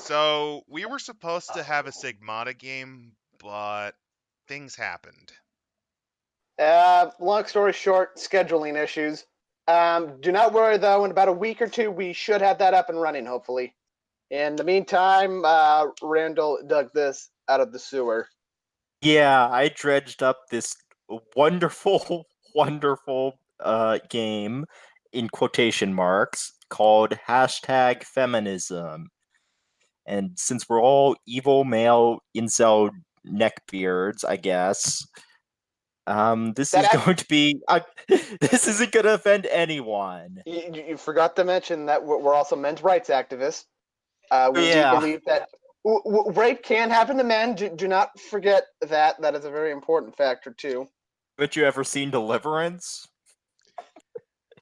So we were supposed to have a Sigmata game, but things happened. Long story short, scheduling issues. Do not worry though. In about a week or two, we should have that up and running. Hopefully. In the meantime, Randall dug this out of the sewer. Yeah, I dredged up this wonderful, wonderful game in quotation marks called #Feminism. And since we're all evil male incel neckbeards, I guess, this is going to be this isn't going to offend anyone. You forgot to mention that we're also men's rights activists. We believe that rape can happen to men. Do not forget that. That is a very important factor too. Haven't you ever seen Deliverance?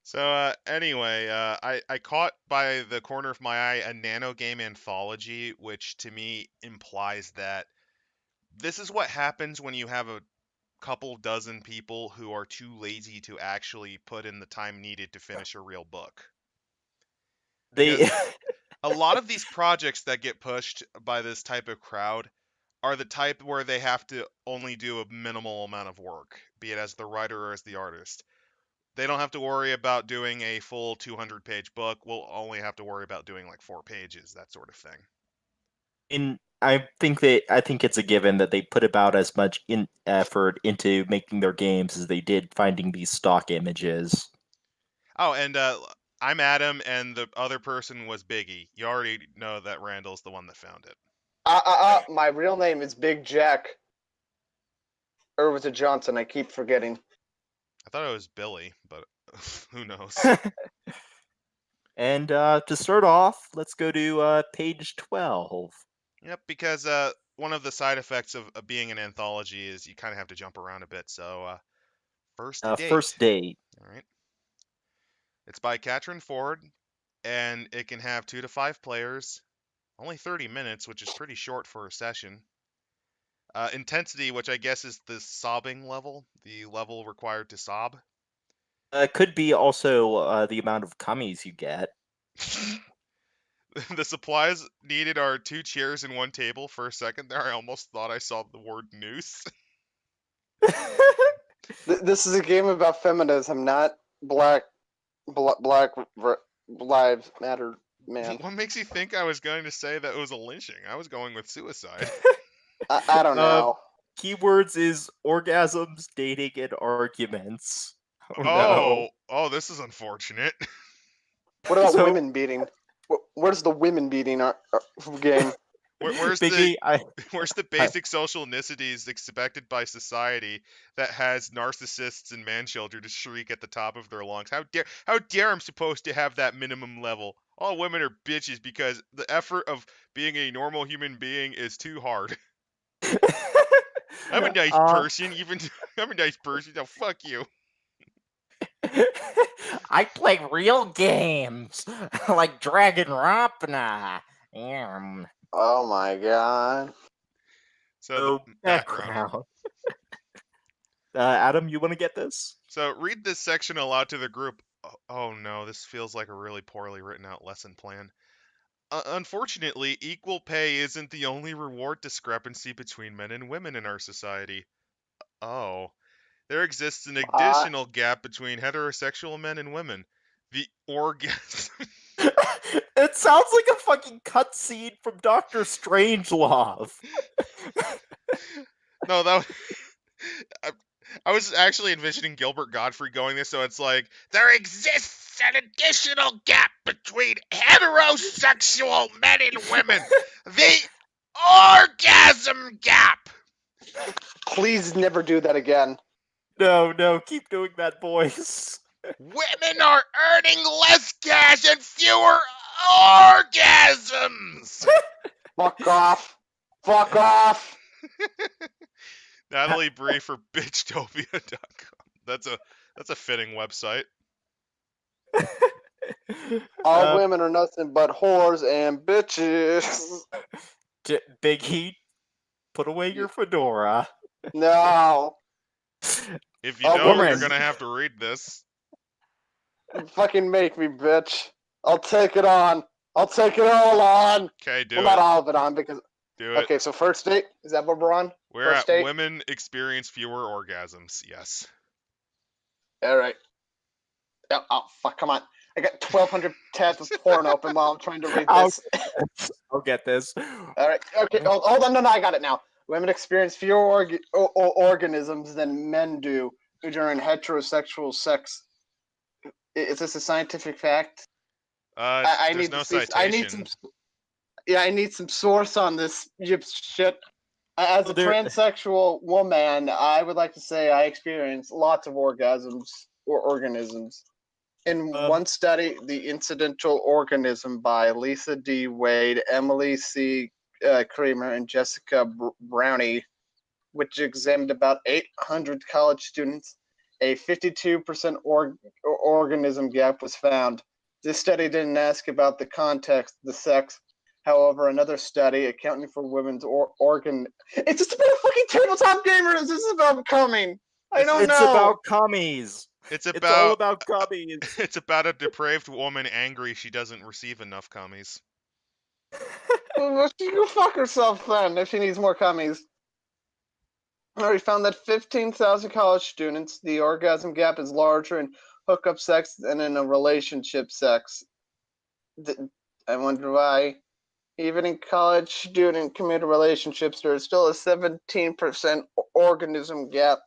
So anyway, I caught by the corner of my eye a Nano-game Anthology, which to me implies that this is what happens when you have a couple dozen people who are too lazy to actually put in the time needed to finish a real book. They A lot of these projects that get pushed by this type of crowd are the type where they have to only do a minimal amount of work, be it as the writer or as the artist. They don't have to worry about doing a full 200-page book. We'll only have to worry about doing like 4 pages, that sort of thing. I think it's a given that they put about as much effort into making their games as they did finding these stock images. Oh, and I'm Adam, and the other person was Biggy. You already know that Randall's the one that found it. My real name is Big Jack. Or was it Johnson? I keep forgetting. I thought it was Billy, but who knows? And to start off, let's go to page 12. Yep, because one of the side effects of being an anthology is you kind of have to jump around a bit. So, first date. First date. All right. It's by Katrin Ford, and it can have 2 to 5 players. Only 30 minutes, which is pretty short for a session. Intensity, which I guess is the sobbing level, the level required to sob. Could be also the amount of cummies you get. The supplies needed are 2 chairs and 1 table. For a second there, I almost thought I saw the word noose. This is a game about feminism, not Black Lives Matter, man. What makes you think I was going to say that it was a lynching? I was going with suicide. I don't know. Keywords is orgasms, dating, and arguments. No. Oh, this is unfortunate. What about women beating? Where's the women beating game? Where's Biggy, the basic social niceties expected by society that has narcissists and man-children to shriek at the top of their lungs? How dare I'm supposed to have that minimum level? All women are bitches because the effort of being a normal human being is too hard. I'm a nice person, I'm a nice person. Oh, fuck you. I play real games like Dragon Rapna. Oh my god. So the background. Adam, you want to get this? So read this section aloud to the group. Oh no, this feels like a really poorly written out lesson plan. Unfortunately, equal pay isn't the only reward discrepancy between men and women in our society. Oh. There exists an additional gap between heterosexual men and women. The orgasm. It sounds like a fucking cutscene from Doctor Strangelove. No, that was... I was actually envisioning Gilbert Gottfried going this, so it's like, there exists an additional gap between heterosexual men and women. The orgasm gap. Please never do that again. No, keep doing that voice. Women are earning less cash and fewer orgasms. Fuck off. Fuck off. Natalie Bree for bitchtopia.com. That's a fitting website. All women are nothing but whores and bitches. Big Heat, put away your fedora. No. If you don't, you're gonna have to read this. Fucking make me, bitch. I'll take it on. I'll take it all on. Okay, do Well, not it. all of it on because. Do it. Okay, so first date, is that what we're on? We're First at date? women experience fewer orgasms. Yes. All right. Oh, fuck, come on. I got 1,200 tabs of porn open while I'm trying to read I'll, this. I'll get this. All right. Okay. Hold on. No, I got it now. Women experience fewer organisms than men do during heterosexual sex. Is this a scientific fact? I There's need to no see. I need citation. some. Yeah, I need some source on this shit. As a There, transsexual woman, I would like to say I experience lots of orgasms or organisms. In one study, The Incidental Organism by Lisa D. Wade, Emily C. Kramer, and Jessica Brownie, which examined about 800 college students, a 52% organism gap was found. This study didn't ask about the context, the sex. However, another study accounting for women's organ. It's just about a fucking tabletop gamer. This is about coming. I don't it's know. about commies. It's It's all about about commies. it's about a depraved woman angry she doesn't receive enough cummies. Well, she can fuck herself then if she needs more cummies. We found that 15,000 college students, the orgasm gap is larger in hookup sex than in a relationship sex. I wonder why. Even in college student committed relationships, there is still a 17% organism gap.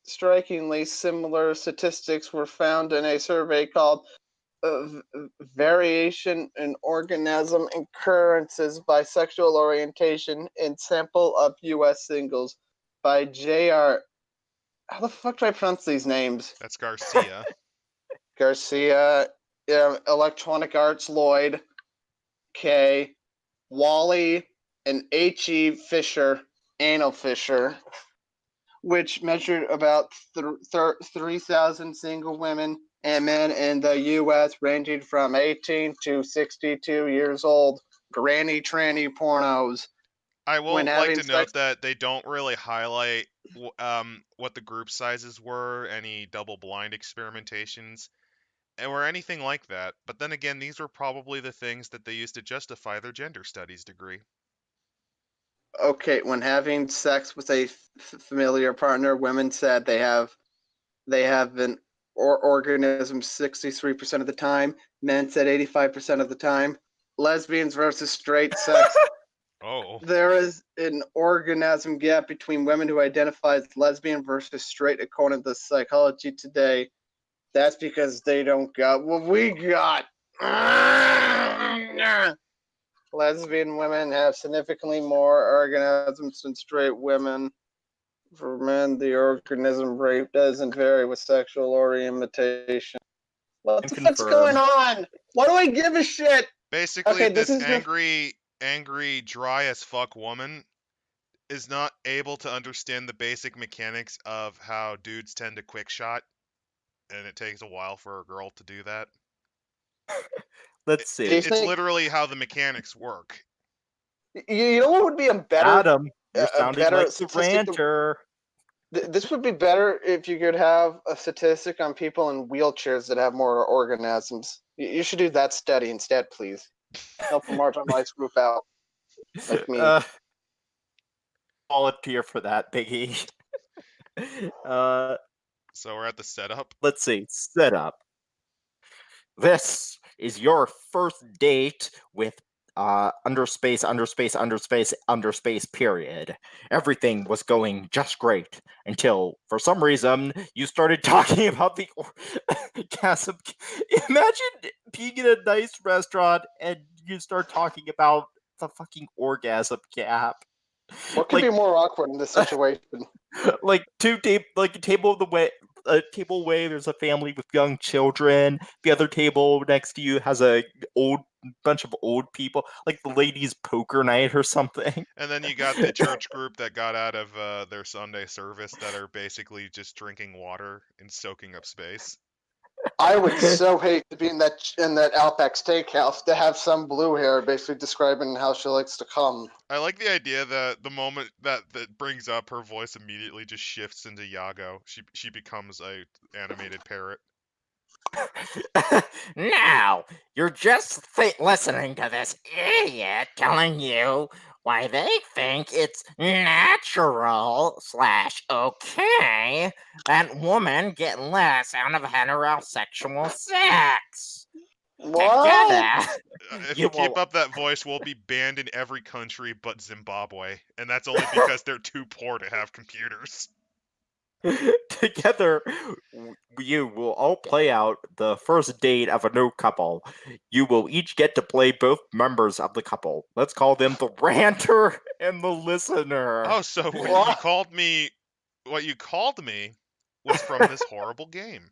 Strikingly similar statistics were found in a survey called Variation in Organism Occurrences by Sexual Orientation in Sample of U.S. Singles by J.R. How the fuck do I pronounce these names? That's Garcia. Garcia, Electronic Arts Lloyd, K, Wally, and H.E. Fisher, Anal Fisher, which measured about 3,000 single women and men in the U.S. ranging from 18 to 62 years old. Granny tranny pornos. I When will like having to note sex, that they don't really highlight what the group sizes were, any double blind experimentations, or anything like that. But then again, these were probably the things that they used to justify their gender studies degree. okay, when having sex with a familiar partner, women said they have an organism 63% of the time. Men said 85% of the time. Lesbians versus straight sex. Oh, There is an organism gap between women who identify as lesbian versus straight, according to Psychology Today. That's because they don't got what we got. Lesbian women have significantly more organisms than straight women. For men, the organism rate doesn't vary with sexual orientation. What And the fuck's going confirmed. on? Why do I give a shit? basically, Okay, this this is just. angry, dry as fuck woman is not able to understand the basic mechanics of how dudes tend to quick shot, and it takes a while for a girl to do that. Let's Do you see. It's think literally how the mechanics work. you know what would be a better Adam, you're a sounding better like the statistic? ranter. This would be better if you could have a statistic on people in wheelchairs that have more organisms. You should do that study instead, please. Help a marginalized group out, like me. Uh, volunteer for that, Biggie. Uh, So we're at the setup. let's see. Setup. This is your first date with underspace, underspace, underspace, underspace, period. Everything was going just great until, for some reason, you started talking about the orgasm. Imagine being in a nice restaurant and you start talking about the fucking orgasm gap. What could Like, be more awkward in this situation? like like a table of the way a table away there's a family with young children, the other table next to you has a old bunch of old people, like the ladies poker night or something. And then you got the church group that got out of their Sunday service that are basically just drinking water and soaking up space. I would so hate to be in that Outback Steakhouse to have some blue hair basically describing how she likes to come. I like the idea that the moment that brings up, her voice immediately just shifts into Yago. She becomes a animated parrot. Now, you're just listening to this idiot telling you why they think it's natural/okay that women get less out of heterosexual sex. What? Together, If you you keep will up that voice, we'll be banned in every country but Zimbabwe, and that's only because they're too poor to have computers. Together, you will all play out the first date of a new couple. You will each get to play both members of the couple. Let's call them the ranter and the listener. Oh, so What? what you called me was from this horrible game.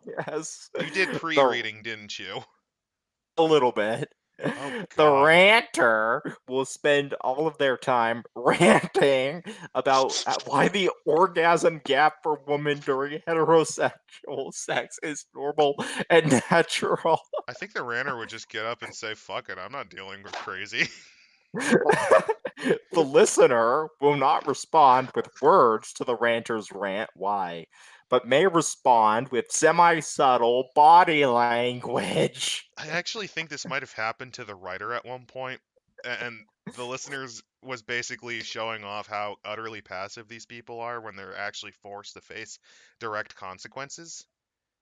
Yes, You did the pre-reading, didn't you? a little bit. Oh The God. ranter will spend all of their time ranting about why the orgasm gap for women during heterosexual sex is normal and natural. I think the ranter would just get up and say, "Fuck it, I'm not dealing with crazy." The listener will not respond with words to the ranter's rant, why, but may respond with semi subtle body language. I actually think this might have happened to the writer at one point, and the listeners was basically showing off how utterly passive these people are when they're actually forced to face direct consequences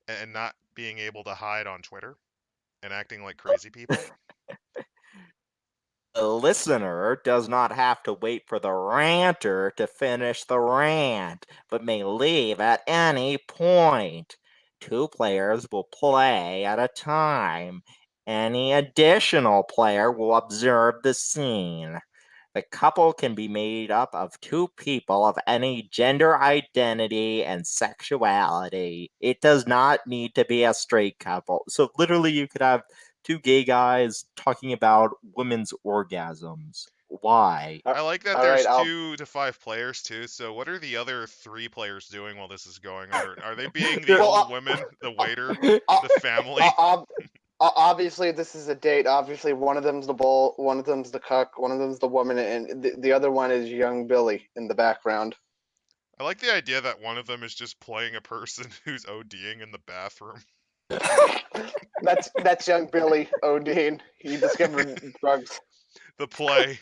and not being able to hide on Twitter and acting like crazy people. The listener does not have to wait for the ranter to finish the rant, but may leave at any point. Two players will play at a time. Any additional player will observe the scene. The couple can be made up of two people of any gender identity and sexuality. It does not need to be a straight couple. So, literally, you could have two gay guys talking about women's orgasms. Why? I like that All right, there's I'll 2 to 5 players too. So what are the other 3 players doing while this is going on? Are they being the They're- well, old women, the waiter, uh, the family? ob- obviously this is a date. Obviously, one of them's the bull, one of them's the cuck, one of them's the woman, and the other one is young Billy in the background. I like the idea that one of them is just playing a person who's ODing in the bathroom. That's young Billy O'Dean. He discovered drugs. The play.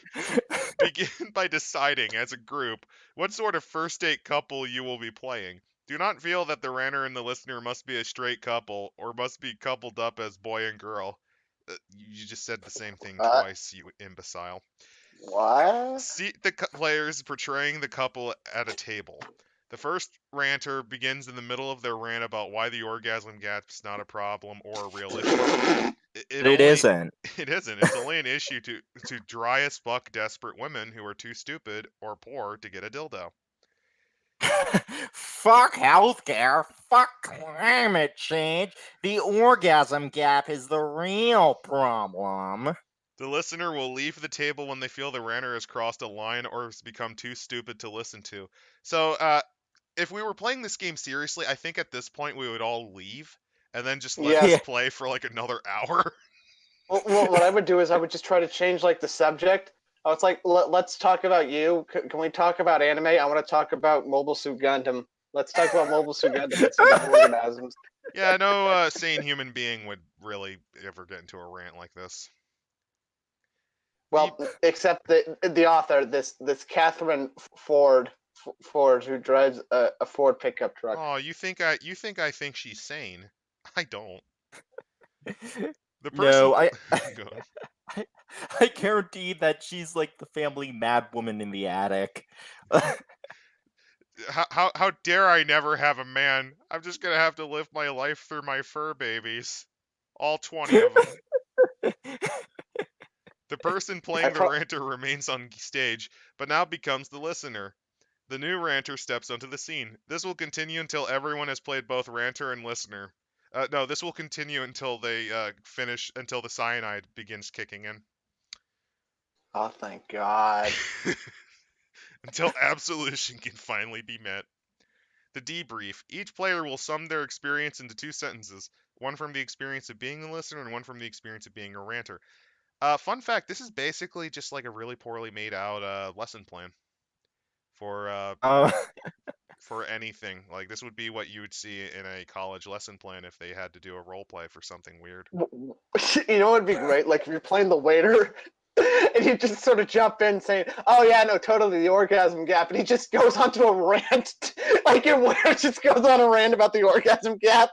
Begin by deciding as a group what sort of first date couple you will be playing. Do not feel that the ranter and the listener must be a straight couple or must be coupled up as boy and girl. You just said the same thing Uh, twice, you imbecile. what? Seat the players portraying the couple at a table. The first ranter begins in the middle of their rant about why the orgasm gap is not a problem or a real issue. It It only isn't. it isn't. It's only an issue to dry as fuck desperate women who are too stupid or poor to get a dildo. Fuck healthcare. Fuck climate change. The orgasm gap is the real problem. The listener will leave the table when they feel the ranter has crossed a line or has become too stupid to listen to. So, if we were playing this game seriously, I think at this point we would all leave and then just let this Yeah. play for like another hour. Well, what I would do is I would just try to change like the subject. I was like, let's talk about you. Can we talk about anime? I want to talk about Mobile Suit Gundam. Let's talk about Mobile Suit Gundam instead of organisms. Yeah, no sane human being would really ever get into a rant like this. The Well, except the author, this Catherine Ford, who drives a Ford pickup truck. Oh, you think I think she's sane? I don't. The person No, go on. I, I guarantee that she's like the family mad woman in the attic. How dare I never have a man? I'm just gonna have to live my life through my fur babies, all 20 of them. The person I playing the pro- ranter remains on stage, but now becomes the listener. The new ranter steps onto the scene. This will continue until everyone has played both ranter and listener. No, this will continue until they finish, until the cyanide begins kicking in. oh, thank God. Until absolution can finally be met. The debrief. Each player will sum their experience into 2 sentences, one from the experience of being a listener and one from the experience of being a ranter. Fun fact: this is basically just like a really poorly made out lesson plan for uh, for anything. Like this would be what you would see in a college lesson plan if they had to do a role play for something weird. You know what would be great? Like if you're playing the waiter and you just sort of jump in saying, "Oh yeah, no, totally the orgasm gap," and he just goes onto a rant, like your waiter just goes on a rant about the orgasm gap,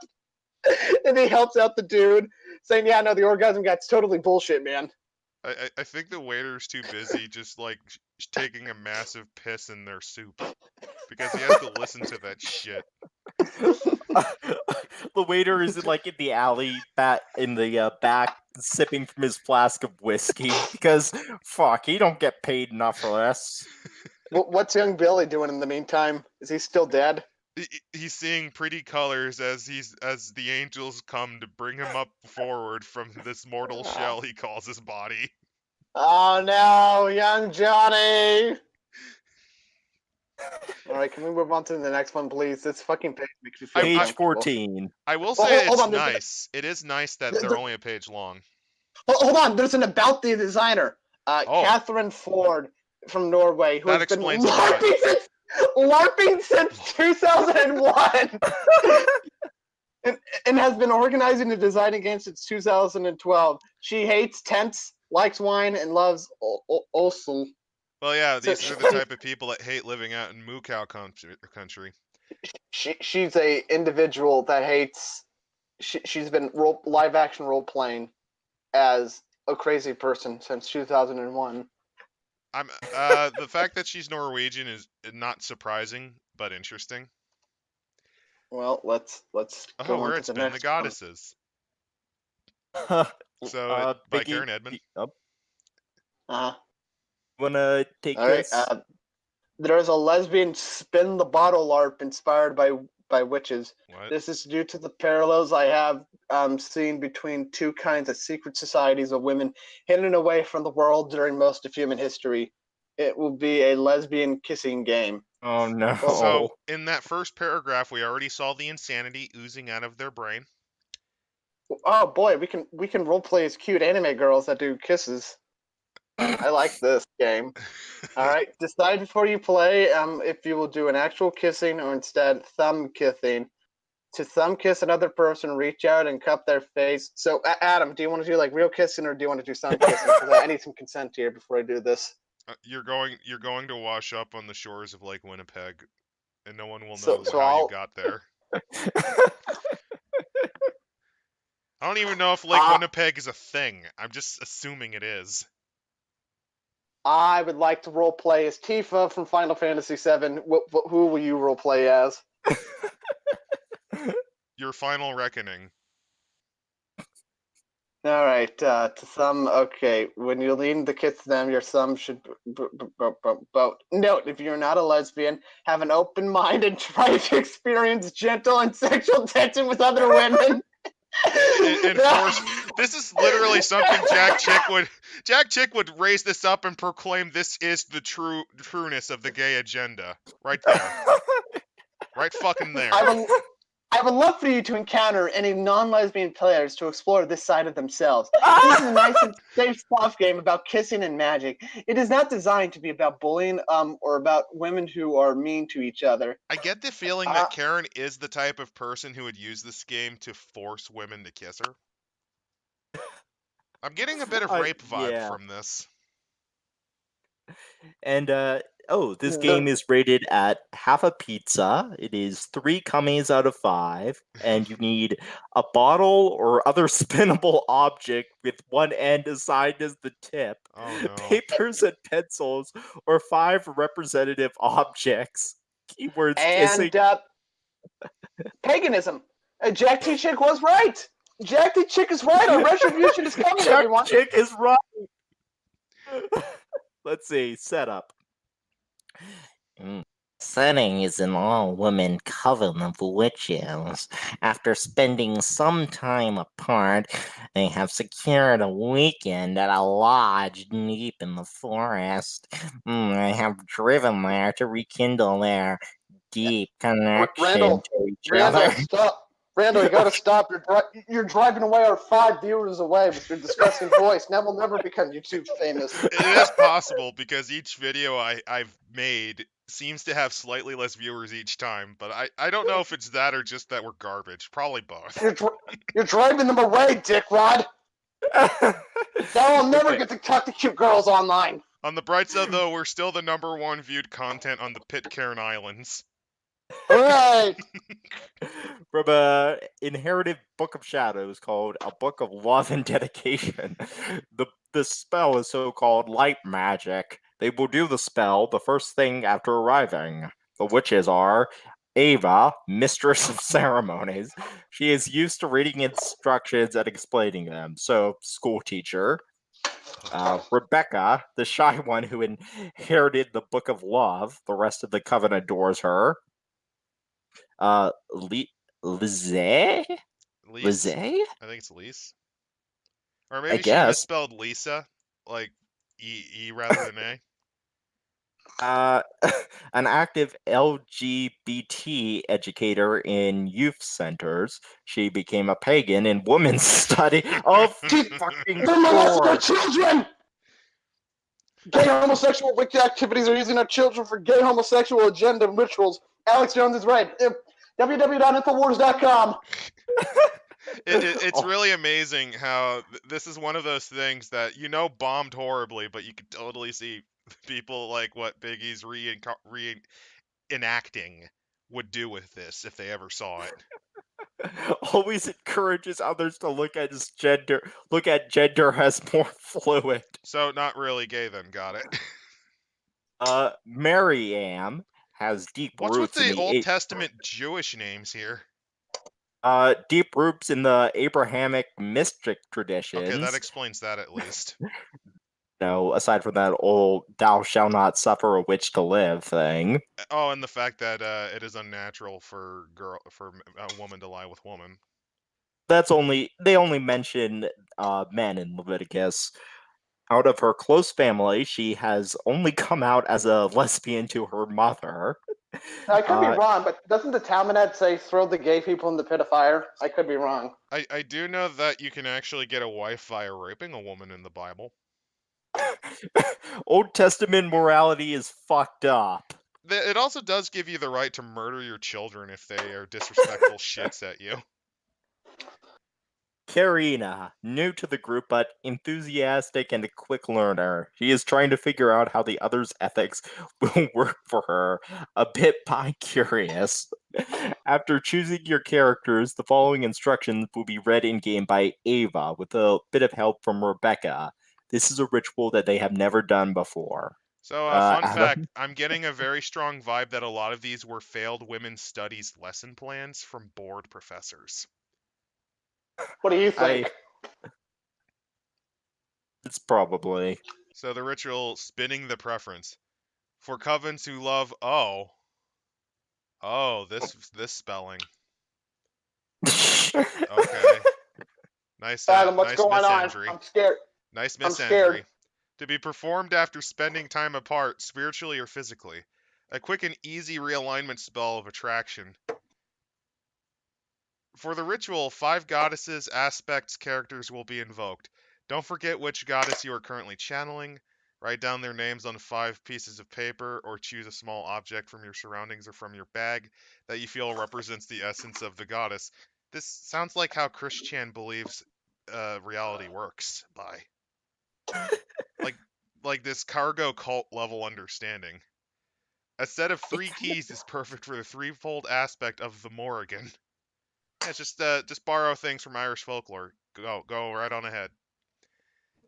and he helps out the dude saying, "Yeah, no, the orgasm gap's totally bullshit, man." I think the waiter's too busy just like taking a massive piss in their soup because he has to listen to that shit. The waiter is like in the alley, in the back, sipping from his flask of whiskey because fuck, he don't get paid enough for this. What's young Billy doing in the meantime? Is he still dead? He's seeing pretty colors as the angels come to bring him up forward from this mortal shell he calls his body. Oh no, young Johnny! All right, can we move on to the next one, please? This fucking page makes me feel Page uncomfortable. 14. I will Well, say hold it's on, nice. It is nice that they're only a page long. Hold on, there's an about the designer, Oh. Catherine Ford from Norway, who That has been explains a lot. LARPing since 2001, and has been organizing the designing games since 2012. She hates tents, likes wine, and loves Osel. Well, yeah, So these are the type of people that hate living out in moo cow country. she's a individual that hates. She's been live action role playing as a crazy person since 2001. The fact that she's Norwegian is not surprising, but interesting. Well, let's go where on to it's the been next the goddesses. one. So by Biggy, Karen Edmund. Wanna take All right. this? There's a lesbian spin the bottle LARP inspired by witches. What? This is due to the parallels I have seen between two kinds of secret societies of women hidden away from the world during most of human history. It will be a lesbian kissing game. Oh no. So in that first paragraph, we already saw the insanity oozing out of their brain. Oh boy, we can roleplay as cute anime girls that do kisses. I like this game. All right, decide before you play if you will do an actual kissing or instead thumb kissing. To thumb kiss another person, reach out and cup their face. So, Adam, do you want to do like real kissing or do you want to do thumb kissing? Because I need some consent here before I do this. You're going to wash up on the shores of Lake Winnipeg, and no one will So know how I'll, you got there. I don't even know if Lake Winnipeg is a thing. I'm just assuming it is. I would like to role play as Tifa from Final Fantasy VII. Who will you role play as? Your final reckoning. All right, to thumb. Okay, when you lean to kiss them, your thumb should boat. Note: if you're not a lesbian, have an open mind and try to experience gentle and sexual tension with other women. This is literally something Jack Chick would raise this up and proclaim this is the trueness of the gay agenda. Right there. Right fucking there. I would love for you to encounter any non-lesbian players to explore this side of themselves. This is a nice and safe, soft game about kissing and magic. It is not designed to be about bullying or about women who are mean to each other. I get the feeling that Karen is the type of person who would use this game to force women to kiss her. I'm getting a bit of rape vibe from this. And this game is rated at half a pizza. It is 3 cummies out of 5, and you need a bottle or other spinnable object with one end assigned as the tip, papers and pencils, or 5 representative objects. Keywords kissing. And paganism. Jack T. Chick was right. Jack T. Chick is right. Our retribution is coming, everyone. Jack Chick is right. Let's see. Setup. Setting is an all-women coven of witches. After spending some time apart, they have secured a weekend at a lodge deep in the forest. They have driven there to rekindle their deep connection to each other. Stop. Randall, you gotta stop. You're driving away our 5 viewers away with your disgusting voice. Now we'll never become YouTube famous. It is possible because each video I've made seems to have slightly less viewers each time, but I don't know if it's that or just that we're garbage. Probably both. You're driving them away, dickwad. Now I'll never Okay. get to talk to cute girls online. On the bright side, though, we're still the #1 viewed content on the Pitcairn Islands. Hooray! From a inherited Book of Shadows called A Book of Love and Dedication. The spell is so-called light magic. They will do the spell the first thing after arriving. The witches are Ava, Mistress of Ceremonies. She is used to reading instructions and explaining them. So, school teacher. Rebecca, the shy one who inherited the Book of Love. The rest of the coven adores her. Lizzie? Lise? Lizzie? I think it's Lise. Or maybe she guess. misspelled Lisa, like E rather than A. An active LGBT educator in youth centers. She became a pagan in women's study of fucking They're molesting our course. children! Gay homosexual wicked activities are using our children for gay homosexual agenda and rituals. Alex Jones is right. www.infowars.com. It's really amazing how this is one of those things that bombed horribly, but you could totally see people like what Biggy's reenacting would do with this if they ever saw it. Always encourages others to look at gender as more fluid. So not really gay then, got it. Maryam has deep What's with roots in the the Old Testament Jewish names here? deep roots in the Abrahamic mystic traditions. Okay, that explains that at least. No, aside from that old "thou shalt not suffer a witch to live" thing. Oh, and the fact that it is unnatural for a woman to lie with woman. They only mention men in Leviticus. Out of her close family, she has only come out as a lesbian to her mother. I could be wrong, but doesn't the Talmud say throw the gay people in the pit of fire? I could be wrong. I do know that you can actually get a wife via raping a woman in the Bible. Old Testament morality is fucked up. It also does give you the right to murder your children if they are disrespectful shits at you. Karina, new to the group but enthusiastic and a quick learner. She is trying to figure out how the others' ethics will work for her, a bit bi-curious. After choosing your characters, the following instructions will be read in-game by Ava with a bit of help from Rebecca. This is a ritual that they have never done before. So, fun Adam? fact, I'm getting a very strong vibe that a lot of these were failed women's studies lesson plans from bored professors. What do you think? It's probably. So the ritual, spinning the preference. For covens who love this spelling. Okay. Nice Adam, what's nice going on? misandry. I'm scared. Nice I'm misandry. scared. To be performed after spending time apart, spiritually or physically. A quick and easy realignment spell of attraction. For the ritual, 5 goddesses, aspects, characters will be invoked. Don't forget which goddess you are currently channeling. Write down their names on 5 pieces of paper, or choose a small object from your surroundings or from your bag that you feel represents the essence of the goddess. This sounds like how Christian believes reality works by. Like this cargo cult level understanding. A set of 3 keys is perfect for the threefold aspect of the Morrigan. Yeah, just borrow things from Irish folklore. Go right on ahead.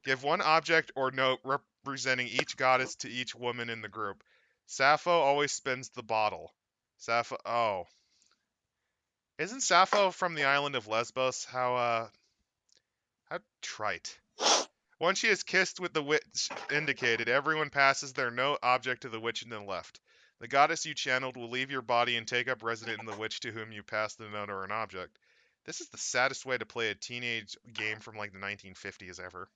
Give 1 object or note representing each goddess to each woman in the group. Sappho always spins the bottle. Sappho. Oh, isn't Sappho from the island of Lesbos? How trite. Once she is kissed with the witch indicated, everyone passes their note object to the witch in the left. The goddess you channeled will leave your body and take up resident in the witch to whom you pass the note or an object. This is the saddest way to play a teenage game from like the 1950s ever.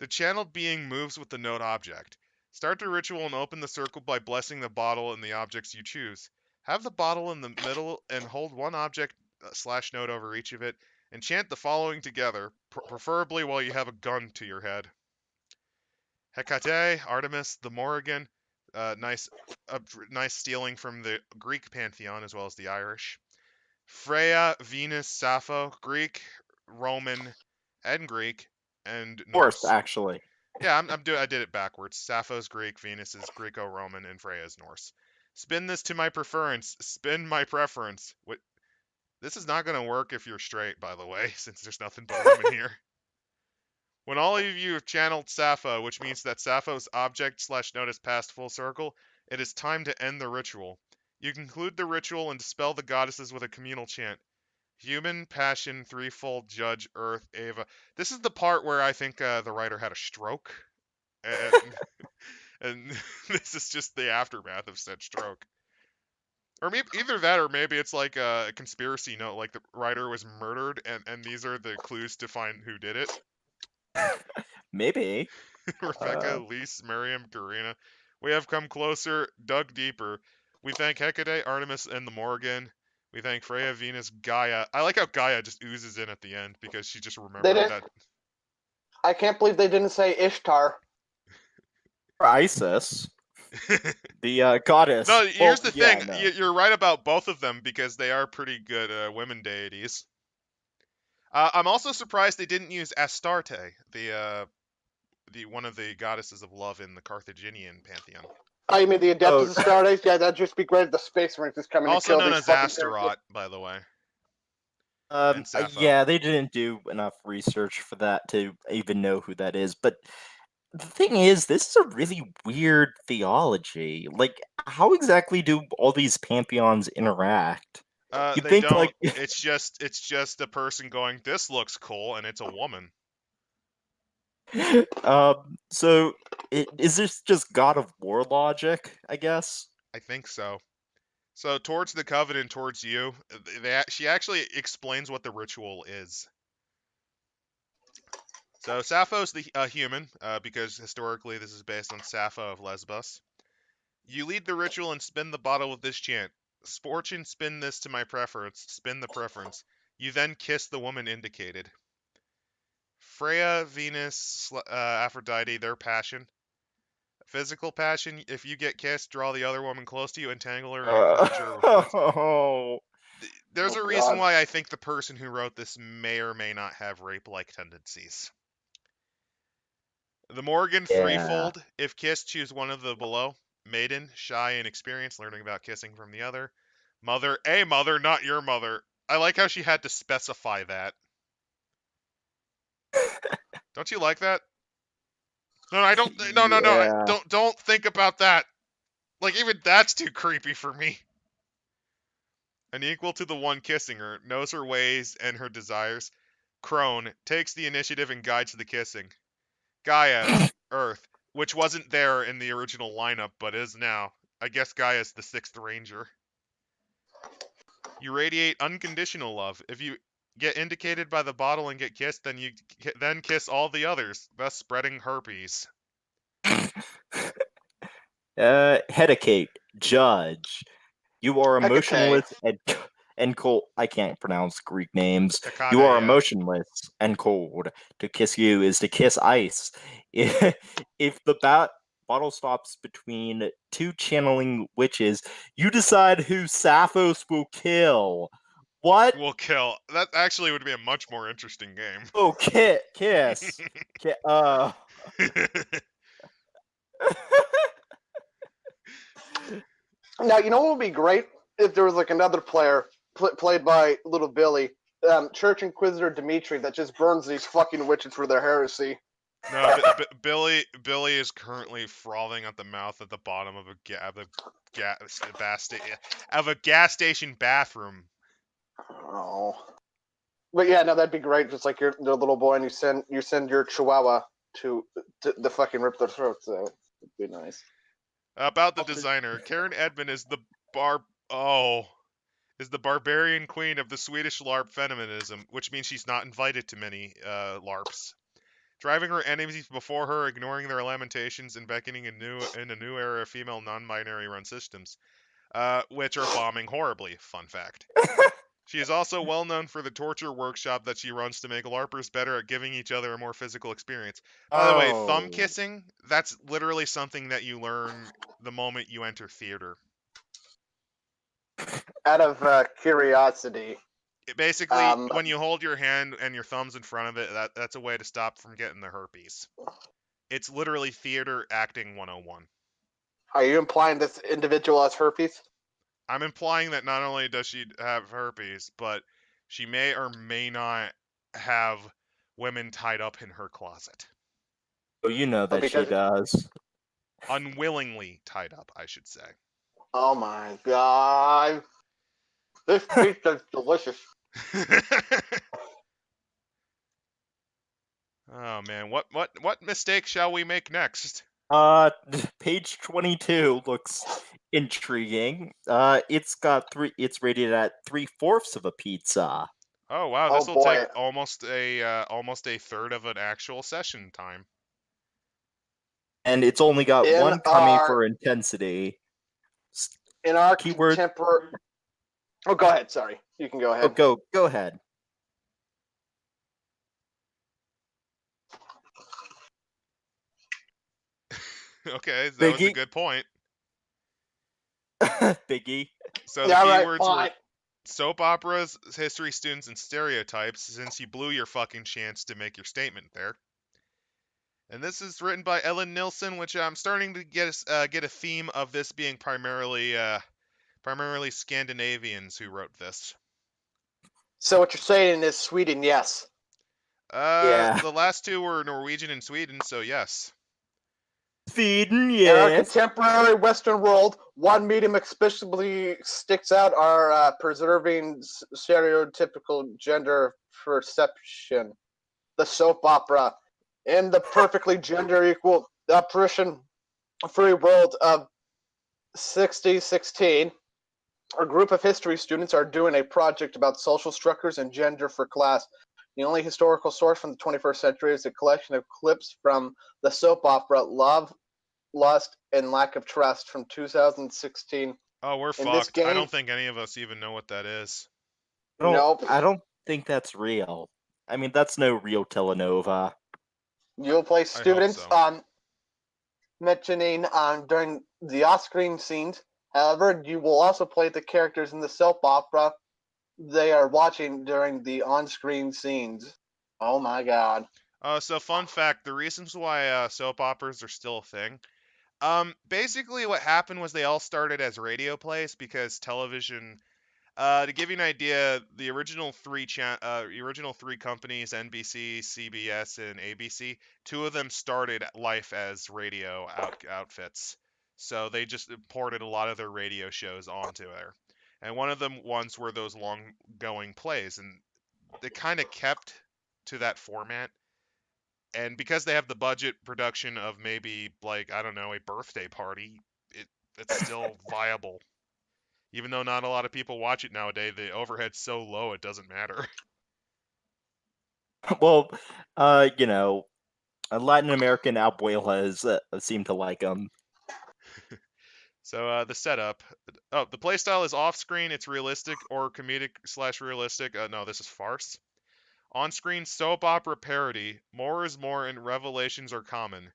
The channeled being moves with the note object. Start the ritual and open the circle by blessing the bottle and the objects you choose. Have the bottle in the middle and hold 1 object slash note over each of it, and chant the following together, preferably while you have a gun to your head. Hecate, Artemis, the Morrigan, nice stealing from the Greek pantheon as well as the Irish. Freya, Venus, Sappho, Greek, Roman, and Greek, and Norse, Norse. actually. Yeah, I did it backwards. Sappho's Greek, Venus is Greco-Roman, and Freya's Norse. Spin this to my preference. Spin my preference. This is not going to work if you're straight, by the way, since there's nothing but women here. When all of you have channeled Sappho, which means that Sappho's object slash note has passed full circle, it is time to end the ritual. You conclude the ritual and dispel the goddesses with a communal chant. Human, passion, threefold, judge, earth, Ava. This is the part where I think the writer had a stroke. And this is just the aftermath of said stroke. Or maybe either that, or maybe it's like a conspiracy note, like the writer was murdered, and these are the clues to find who did it. Maybe. Rebecca, Lise, Miriam, Karina. We have come closer, dug deeper. We thank Hecate, Artemis, and the Morrigan. We thank Freya, Venus, Gaia. I like how Gaia just oozes in at the end because she just remembered that. I can't believe they didn't say Ishtar. Or Isis, the goddess. No, here's the thing. No. You're right about both of them because they are pretty good women deities. I'm also surprised they didn't use Astarte, the one of the goddesses of love in the Carthaginian pantheon. Oh, you mean the Adeptus Astartes? Yeah, that'd just be great if the Space Marines just come in Also and kill known these as fucking Astaroth, by the way. Yeah, they didn't do enough research for that to even know who that is. But the thing is, this is a really weird theology. Like, how exactly do all these pantheons interact? You They think don't. like it's just a person going, "This looks cool," and it's a woman. So is this just God of War logic, I guess? I think so. So towards the Covenant, towards you, she actually explains what the ritual is. So Sappho's the human, because historically this is based on Sappho of Lesbos. You lead the ritual and spin the bottle with this chant. Fortune, spin this to my preference. Spin the preference. You then kiss the woman indicated. Freya, Venus, Aphrodite, their passion. Physical passion, if you get kissed, draw the other woman close to you, entangle her, and encourage her with words. There's a reason why I think the person who wrote this may or may not have rape-like tendencies. The Morgan threefold, if kissed, choose one of the below. Maiden, shy and experienced, learning about kissing from the other. Mother, a mother, not your mother. I like how she had to specify that. Don't you like that? No, I don't. No. Don't think about that. Like, even that's too creepy for me. An equal to the one kissing her, knows her ways and her desires. Crone takes the initiative and guides the kissing. Gaia, Earth, which wasn't there in the original lineup but is now. I guess Gaia's the 6th Ranger. You radiate unconditional love. If you get indicated by the bottle and get kissed, then you then kiss all the others, thus spreading herpes. Hecate, judge. You are emotionless and cold. I can't pronounce Greek names. Hecate, you are yeah. emotionless and cold. To kiss you is to kiss ice. If the bottle stops between two channeling witches, you decide who Sappho's will kill. What? Will kill. That actually would be a much more interesting game. Oh, kiss. Now, you know what would be great? If there was like another player played by little Billy, Church Inquisitor Dimitri, that just burns these fucking witches for their heresy. No, Billy is currently frothing at the mouth at the bottom of a gas station bathroom. Oh, but yeah, no, that'd be great. Just like you're the little boy, and you send your Chihuahua to the fucking rip their throats. So it'd be nice. About the designer, Karen Edman is the barbarian queen of the Swedish LARP Feminism, which means she's not invited to many LARPs. Driving her enemies before her, ignoring their lamentations, and beckoning in a new era of female non-binary run systems, which are bombing horribly. Fun fact. She is also well known for the torture workshop that she runs to make LARPers better at giving each other a more physical experience. By the way, thumb Oh. kissing, that's literally something that you learn the moment you enter theater. Out of curiosity, Basically, when you hold your hand and your thumb's in front of it, that's a way to stop from getting the herpes. It's literally theater acting 101. are you implying this individual has herpes? I'm implying that not only does she have herpes, but she may or may not have women tied up in her closet. Oh, you know that she because- does. Unwillingly tied up, I should say. Oh my god. This pizza's delicious. Oh man, what mistake shall we make next? Page 22 looks intriguing. It's rated at 3/4 of a pizza. Oh wow, Oh, this will take boy. almost a third of an actual session time. And it's only got In one coming our- for intensity. In our Keyword- contemporary. Oh, go ahead. Sorry, you can go ahead. Oh, go ahead. Okay, that was a Biggie. good point. Biggie. So the Yeah, right, keywords fine. were soap operas, history students, and stereotypes, since you blew your fucking chance to make your statement there. And this is written by Ellen Nilsson, which I'm starting to get a theme of this being primarily Scandinavians who wrote this. So what you're saying is Sweden, yes. Yeah. The last two were Norwegian and Sweden, so yes. Sweden, In our yes. contemporary Western world, one medium especially sticks out are preserving stereotypical gender perception. The soap opera. In the perfectly gender equal apparition free world of 6016, a group of history students are doing a project about social structures and gender for class. The only historical source from the 21st century is a collection of clips from the soap opera Love, Lust, and Lack of Trust from 2016. Oh, we're In this fucked. I game- don't think any of us even know what that is. Nope. I don't think that's real. I mean, that's no real telenova. You'll play students so. Mentioning during the off-screen scenes. However, you will also play the characters in the soap opera they are watching during the on-screen scenes. Oh my god. So fun fact, the reasons why soap operas are still a thing. Basically what happened was they all started as radio plays because television. To give you an idea, the original three companies, NBC, CBS, and ABC, two of them started life as radio outfits. So they just imported a lot of their radio shows onto there. And one of them ones were those long-going plays, and they kind of kept to that format. And because they have the budget production of maybe, like, I don't know, a birthday party, it's still viable. Even though not a lot of people watch it nowadays, the overhead's so low it doesn't matter. Well, Latin American abuelas seem to like them. So the setup. Oh, the playstyle is off-screen. It's realistic or comedic/realistic. No, this is farce. On-screen soap opera parody. More is more and revelations are common.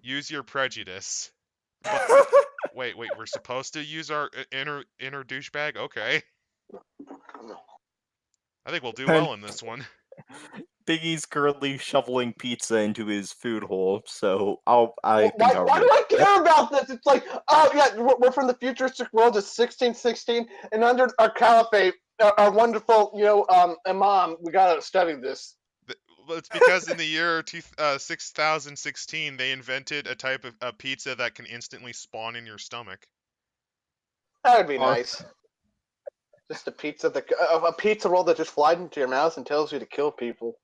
Use your prejudice. But wait, we're supposed to use our inner douchebag? Okay. I think we'll do well in this one. Biggie's currently shoveling pizza into his food hole, so I think Why I'll do read I care about this? It's like, oh yeah, we're from the futuristic world of 1616, and under our caliphate, our wonderful, imam, we gotta study this. Well, it's because in the year 6016, they invented a type of a pizza that can instantly spawn in your stomach. That would be Our- nice. Just a pizza roll that just flies into your mouth and tells you to kill people.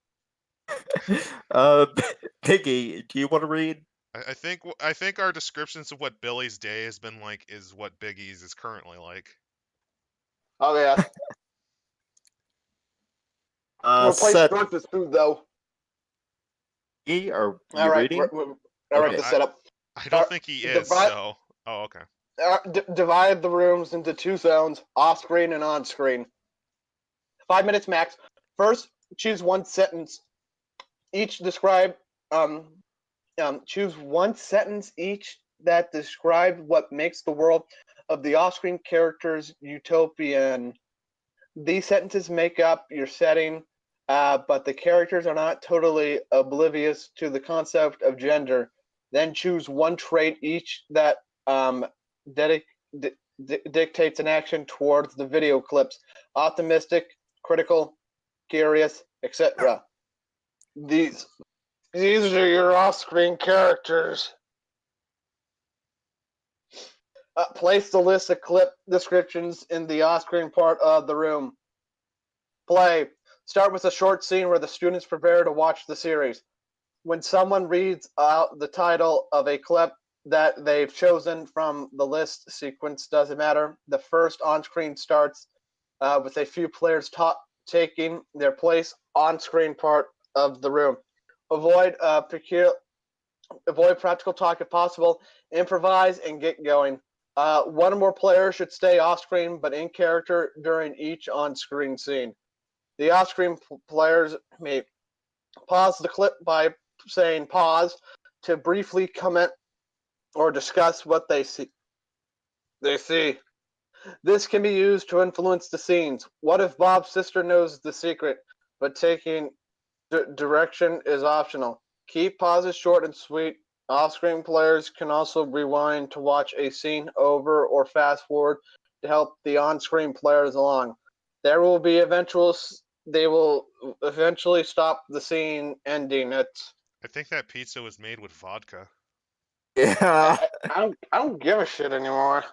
Biggie, do you want to read? I think our descriptions of what Billy's day has been like is what Biggie's is currently like. Oh yeah. Replace Set drugs with food, though. E, are you All right, reading? all right. Okay. The setup. I don't think he is. So. Oh, okay. Divide the rooms into two zones: off-screen and on-screen. 5 minutes max. First, choose one sentence. Each describe choose one sentence each that describe what makes the world of the off-screen characters utopian. These sentences make up your setting, but the characters are not totally oblivious to the concept of gender. Then choose one trait each that dictates an action towards the video clips: optimistic, critical, curious, etc. These are your off-screen characters. Place the list of clip descriptions in the off-screen part of the room. Play. Start with a short scene where the students prepare to watch the series. When someone reads out the title of a clip that they've chosen from the list, sequence doesn't matter. The first on-screen starts with a few players taking their place on-screen part of the room. Avoid practical talk if possible. Improvise and get going. One or more players should stay off-screen but in character during each on-screen scene. The off-screen players may pause the clip by saying pause to briefly comment or discuss what they see. This can be used to influence the scenes. What if Bob's sister knows the secret, but taking direction is optional? Keep pauses short and sweet. Off-screen players can also rewind to watch a scene over or fast forward to help the on-screen players along. They will eventually stop the scene ending. I think that pizza was made with vodka. Yeah. I don't give a shit anymore.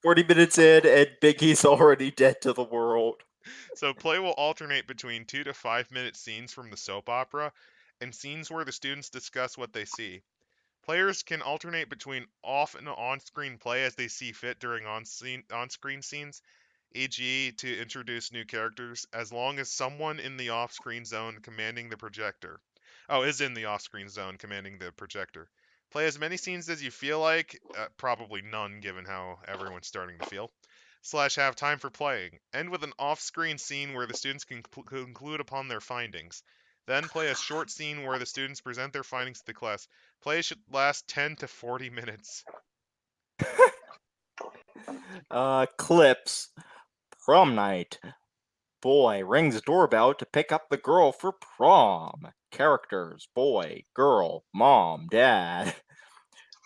40 minutes in, and Biggy's already dead to the world. So play will alternate between 2 to 5 minute scenes from the soap opera and scenes where the students discuss what they see. Players can alternate between off and on-screen play as they see fit during on-screen scenes, e.g. to introduce new characters, as long as someone in the off-screen zone commanding the projector. Is in the off-screen zone commanding the projector. Play as many scenes as you feel like, probably none given how everyone's starting to feel, / have time for playing. End with an off-screen scene where the students can conclude upon their findings. Then play a short scene where the students present their findings to the class. Play should last 10 to 40 minutes. Clips. Prom night. Boy rings doorbell to pick up the girl for prom. Characters: boy, girl, mom, dad.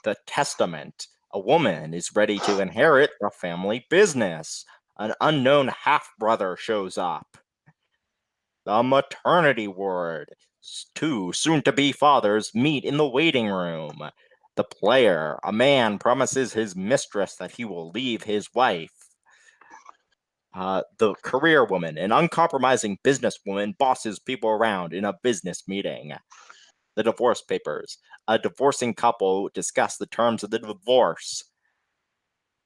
The testament. A woman is ready to inherit the family business. An unknown half-brother shows up. The maternity ward. Two soon-to-be fathers meet in the waiting room. The player. A man promises his mistress that he will leave his wife. The career woman. An uncompromising businesswoman bosses people around in a business meeting. The divorce papers. A divorcing couple discuss the terms of the divorce.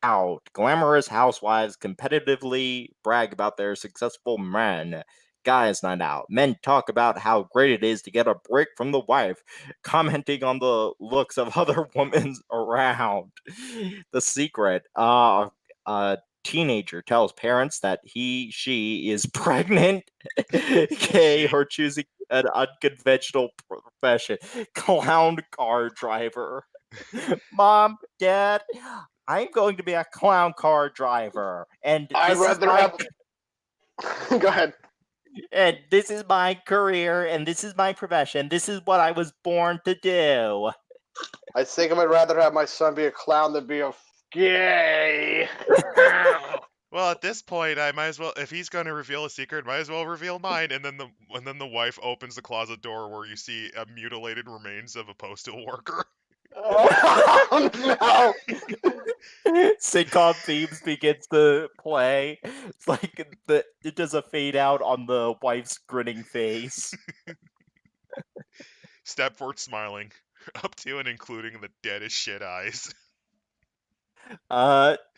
Out. Glamorous housewives competitively brag about their successful men. Guys night out. Men talk about how great it is to get a break from the wife, commenting on the looks of other women around. The secret. A teenager tells parents that she is pregnant. K, her choosing an unconventional profession. Clown car driver. Mom, Dad, I'm going to be a clown car driver. And I'd rather have. Go ahead. And this is my career, and this is my profession. This is what I was born to do. I think I would rather have my son be a clown than be a gay. Well, at this point, I might as well, if he's going to reveal a secret, might as well reveal mine. And then the wife opens the closet door where you see mutilated remains of a postal worker. Oh no! Sitcom themes begins to play. It's like it does a fade out on the wife's grinning face. Stepford smiling, up to and including the dead as shit eyes.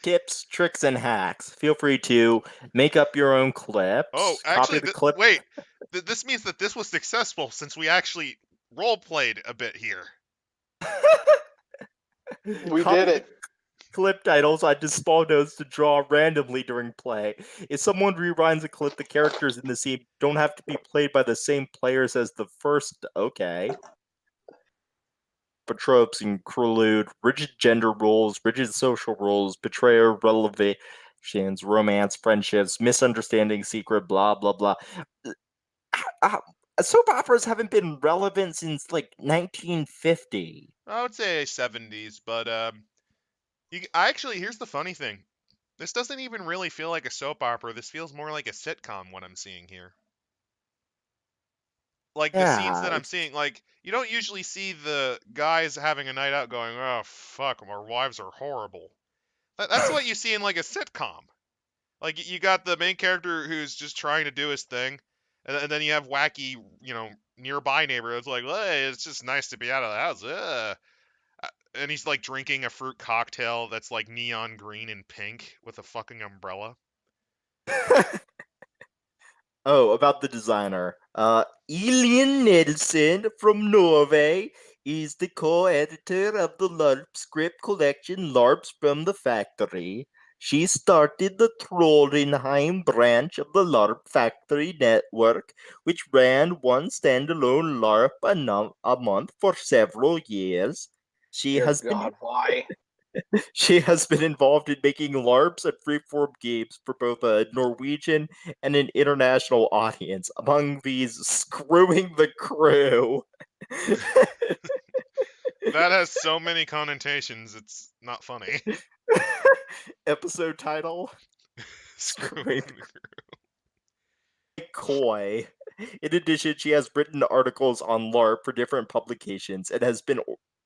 Tips, tricks, and hacks. Feel free to make up your own clips. Oh, actually, wait. This means that this was successful since we actually role played a bit here. We did it. clip titles onto small notes to draw randomly during play. If someone rewinds a clip, the characters in the scene don't have to be played by the same players as the first. Okay. Tropes include rigid gender roles, rigid social roles, betrayal, revelations, romance, friendships, misunderstanding, secret, blah blah blah. Uh, Soap operas haven't been relevant since like 1950. I would say 70s, but actually, here's the funny thing. This doesn't even really feel like a soap opera. This feels more like a sitcom, what I'm seeing here. Like the scenes Yeah, that I'm seeing, like you don't usually see the guys having a night out going, "Oh fuck, our wives are horrible." That's what you see in like a sitcom. Like you got the main character who's just trying to do his thing, and then you have wacky, nearby neighborhoods like, "Hey, it's just nice to be out of the house." And he's like drinking a fruit cocktail that's like neon green and pink with a fucking umbrella. Oh, about the designer. Elian Nelson from Norway is the co-editor of the LARP script collection LARPs from the Factory. She started the Trollenheim branch of the LARP Factory network, which ran one standalone LARP a month for several years. She Dear has been God, why? she has been involved in making LARPs and freeform games for both a Norwegian and an international audience. Among these, Screwing the Crew. That has so many connotations, it's not funny. Episode title: Screw. Screwing Coy. In addition, she has written articles on LARP for different publications and has been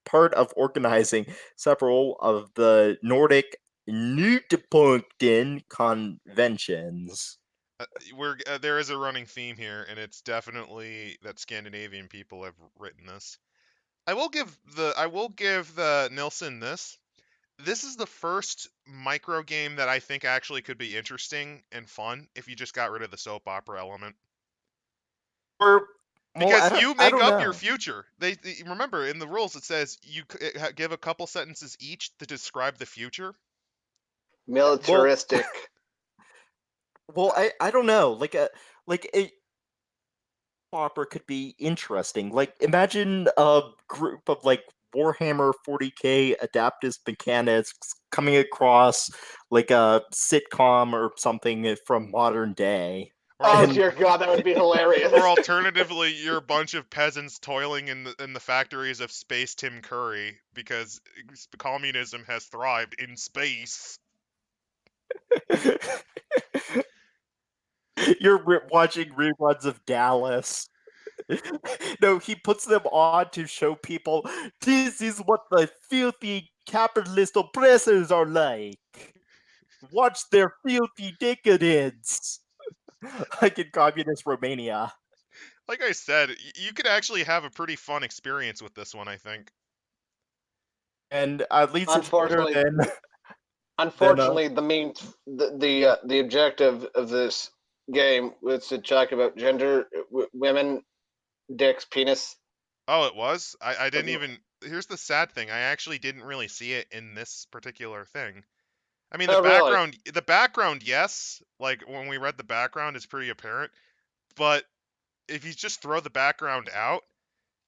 part of organizing several of the Nordic Knutepunkten conventions. There is a running theme here, and it's definitely that Scandinavian people have written this. I will give the Nilsson this. This is the first micro game that I think actually could be interesting and fun if you just got rid of the soap opera element. Or, well, Because you I make don't up your know. future. They remember in the rules it says give a couple sentences each to describe the future. Well, Militaristic. I don't know. A opera could be interesting. Like, imagine a group of like Warhammer 40K adaptive mechanics coming across like a sitcom or something from modern day. Or Oh al- And dear God, that would be or hilarious. alternatively, you're a bunch of peasants toiling in the factories of Space Tim Curry because communism has thrived in space. you're watching reruns of Dallas. No, he puts them on to show people this is what the filthy capitalist oppressors are like. Watch their filthy decadence. Like in communist Romania. Like I said, you could actually have a pretty fun experience with this one, I think. And at least it's better Unfortunately, than unfortunately, the objective of this game was to talk about gender, women, dicks, penis. Oh, it was? I didn't even. Here's the sad thing. I actually didn't really see it in this particular thing. I mean, Oh, really? the background, yes. Like when we read the background, it's pretty apparent. But if you just throw the background out,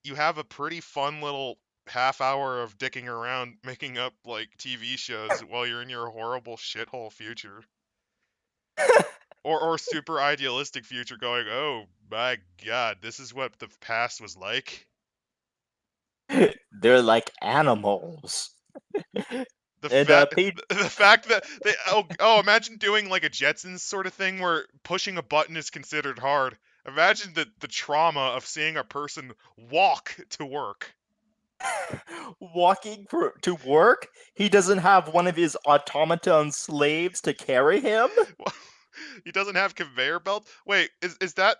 you have a pretty fun little half hour of dicking around making up like TV shows while you're in your horrible shithole future. Or super idealistic future going, "Oh my god, this is what the past was like." they're like animals. The And fact page the fact that they imagine doing like a Jetsons sort of thing where pushing a button is considered hard. Imagine the trauma of seeing a person walk to work. walking to work, he doesn't have one of his automaton slaves to carry him. He doesn't have conveyor belt. Wait, is that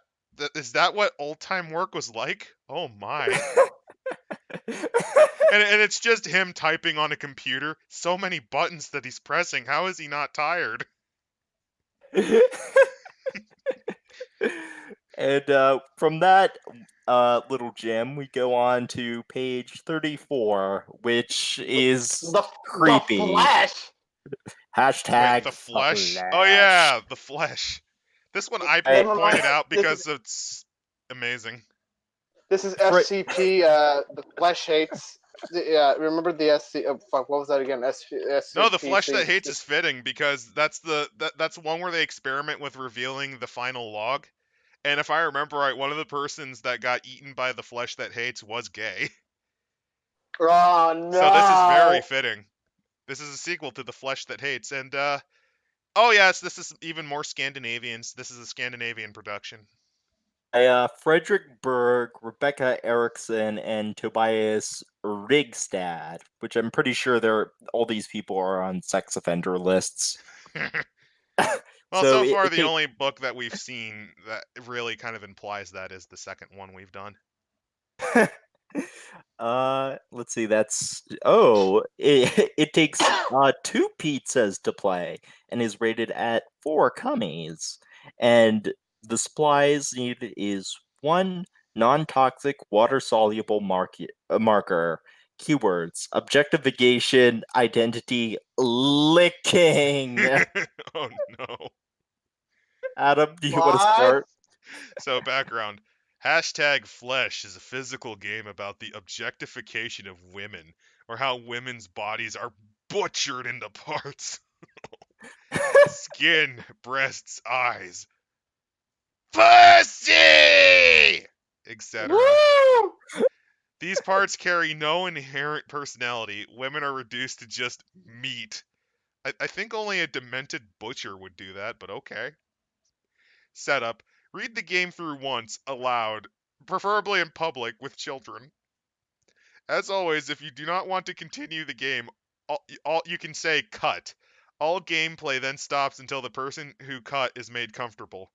what old time work was like? Oh my. And it's just him typing on a computer. So many buttons that he's pressing. How is he not tired? And from that, little gem, we go on to page 34, which is The creepy. Flash. Hashtag Wait, the flesh? Oh Flash. yeah, the flesh. This one I Hey, pointed out This because is it's amazing. this is Fr- SCP. The Flash hates. Remember the SC? Oh, fuck, what was that again? No, the SCP. flesh that hates is fitting because that's one where they experiment with revealing the final log. And if I remember right, one of the persons that got eaten by the flesh that hates was gay. Oh So this is very no! fitting. This is a sequel to The Flesh That Hates, and oh yes, this is even more Scandinavians. This is a Scandinavian production. Frederick Berg, Rebecca Erickson, and Tobias Rigstad, which I'm pretty sure all these people are on sex offender lists. Well, So so it, far it the take, only book that we've seen that really kind of implies that is the second one we've done. let's see. It takes two pizzas to play and is rated at 4 cummies. And the supplies needed is one non-toxic water-soluble marker. Keywords: objectification, identity, licking. Oh no. Adam, do you want to What? start? So background. Hashtag Flesh is a physical game about the objectification of women, or how women's bodies are butchered into parts. Skin, breasts, eyes, pussy, etc. Woo! These parts carry no inherent personality. Women are reduced to just meat. I think only a demented butcher would do that, but okay. Setup. Read the game through once, aloud, preferably in public with children. As always, if you do not want to continue the game, you can say cut. All gameplay then stops until the person who cut is made comfortable.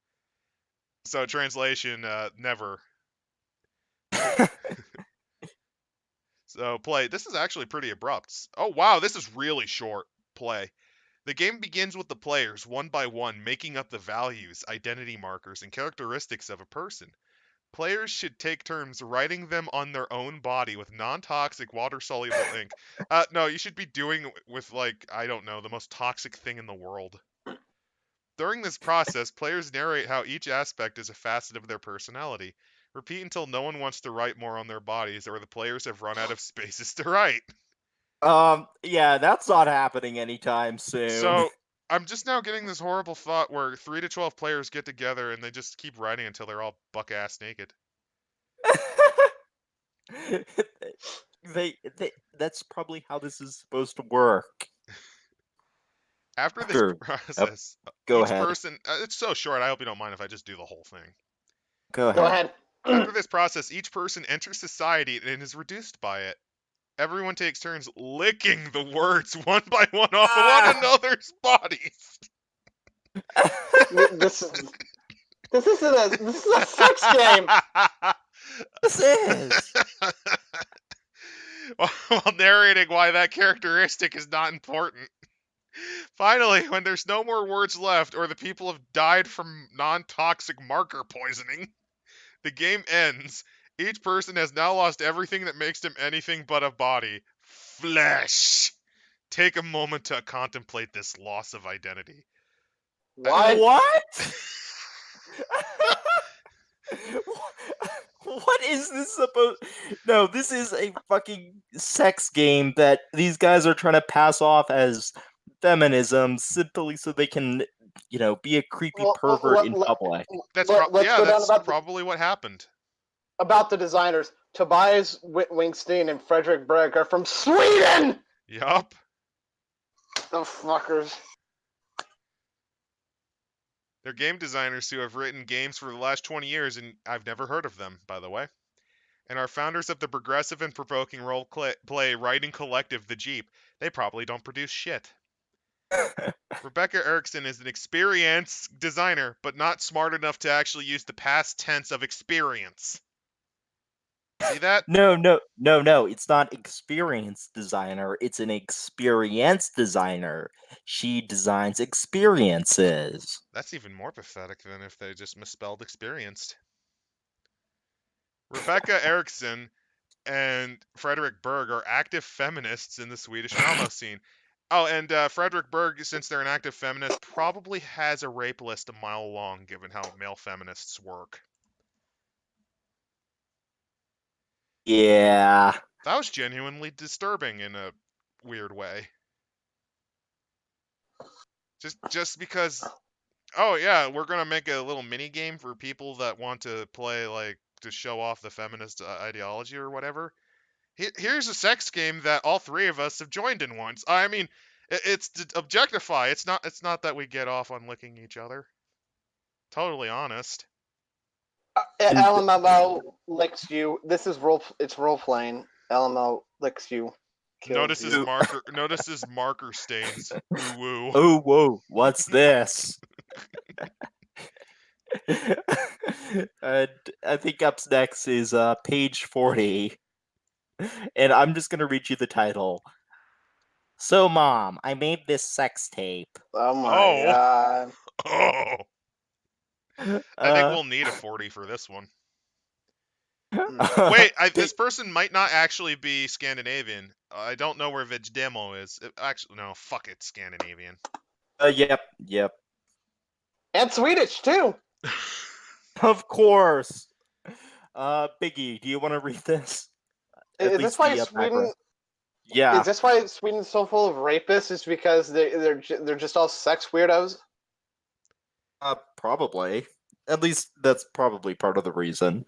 So translation, never. So play. This is actually pretty abrupt. Oh wow, this is really short. Play. The game begins with the players, one by one, making up the values, identity markers, and characteristics of a person. Players should take turns writing them on their own body with non-toxic water-soluble ink. No, you should be doing it with, like, I don't know, the most toxic thing in the world. During this process, players narrate how each aspect is a facet of their personality. Repeat until no one wants to write more on their bodies or the players have run out of spaces to write. Yeah, that's not happening anytime soon. So, I'm just now getting this horrible thought where 3 to 12 players get together and they just keep writing until they're all buck-ass naked. That's probably how this is supposed to work. After this Sure. Yep. process, Go each ahead. person, it's so short, I hope you don't mind if I just do the whole thing. Go Go ahead. ahead. After this process, each person enters society and is reduced by it. Everyone takes turns licking the words one by one off of one another's bodies. This is a sex game. This is. While narrating why that characteristic is not important. Finally, when there's no more words left or the people have died from non-toxic marker poisoning, the game ends. Each person has now lost everything that makes them anything but a body. Flesh. Take a moment to contemplate this loss of identity. What? What is this supposed? No, this is a fucking sex game that these guys are trying to pass off as feminism simply so they can, be a creepy pervert in public. That's Let's go down that's probably what happened. about the designers. Tobias Wingstein and Frederick Berg are from Sweden. Yup. The fuckers. They're game designers who have written games for the last 20 years, and I've never heard of them, by the way. And are founders of the progressive and provoking role-play writing collective The Jeep. They probably don't produce shit. Rebecca Erickson is an experienced designer, but not smart enough to actually use the past tense of experience. See that? No. It's not experienced designer. It's an experienced designer. She designs experiences. That's even more pathetic than if they just misspelled experienced. Rebecca Eriksson and Frederick Berg are active feminists in the Swedish Malmo scene. Oh, and Frederick Berg, since they're an active feminist, probably has a rape list a mile long, given how male feminists work. Yeah. That was genuinely disturbing in a weird way. Just because. Oh yeah, we're gonna make a little mini game for people that want to play, like, to show off the feminist ideology or whatever. Here's a sex game that all three of us have joined in once. I mean, it's to objectify. It's not that we get off on licking each other. Totally honest. And LMO licks you. This is role. It's role playing. LMO licks you. Kills you. Notices marker stains. Ooh woo. oh, whoa, what's this? And I think up next is page 40. And I'm just going to read you the title. So, Mom, I made this sex tape. Oh my Oh. god. Oh. I think we'll need a 40 for this one. Wait, this person might not actually be Scandinavian. I don't know where Vijdemo is. Actually, no, fuck it, Scandinavian. Yep. And Swedish too. Of course. Biggy, do you want to read this? Is this why Sweden? Yeah. Is this why Sweden's so full of rapists? Is because they're just all sex weirdos? Probably. At least that's probably part of the reason.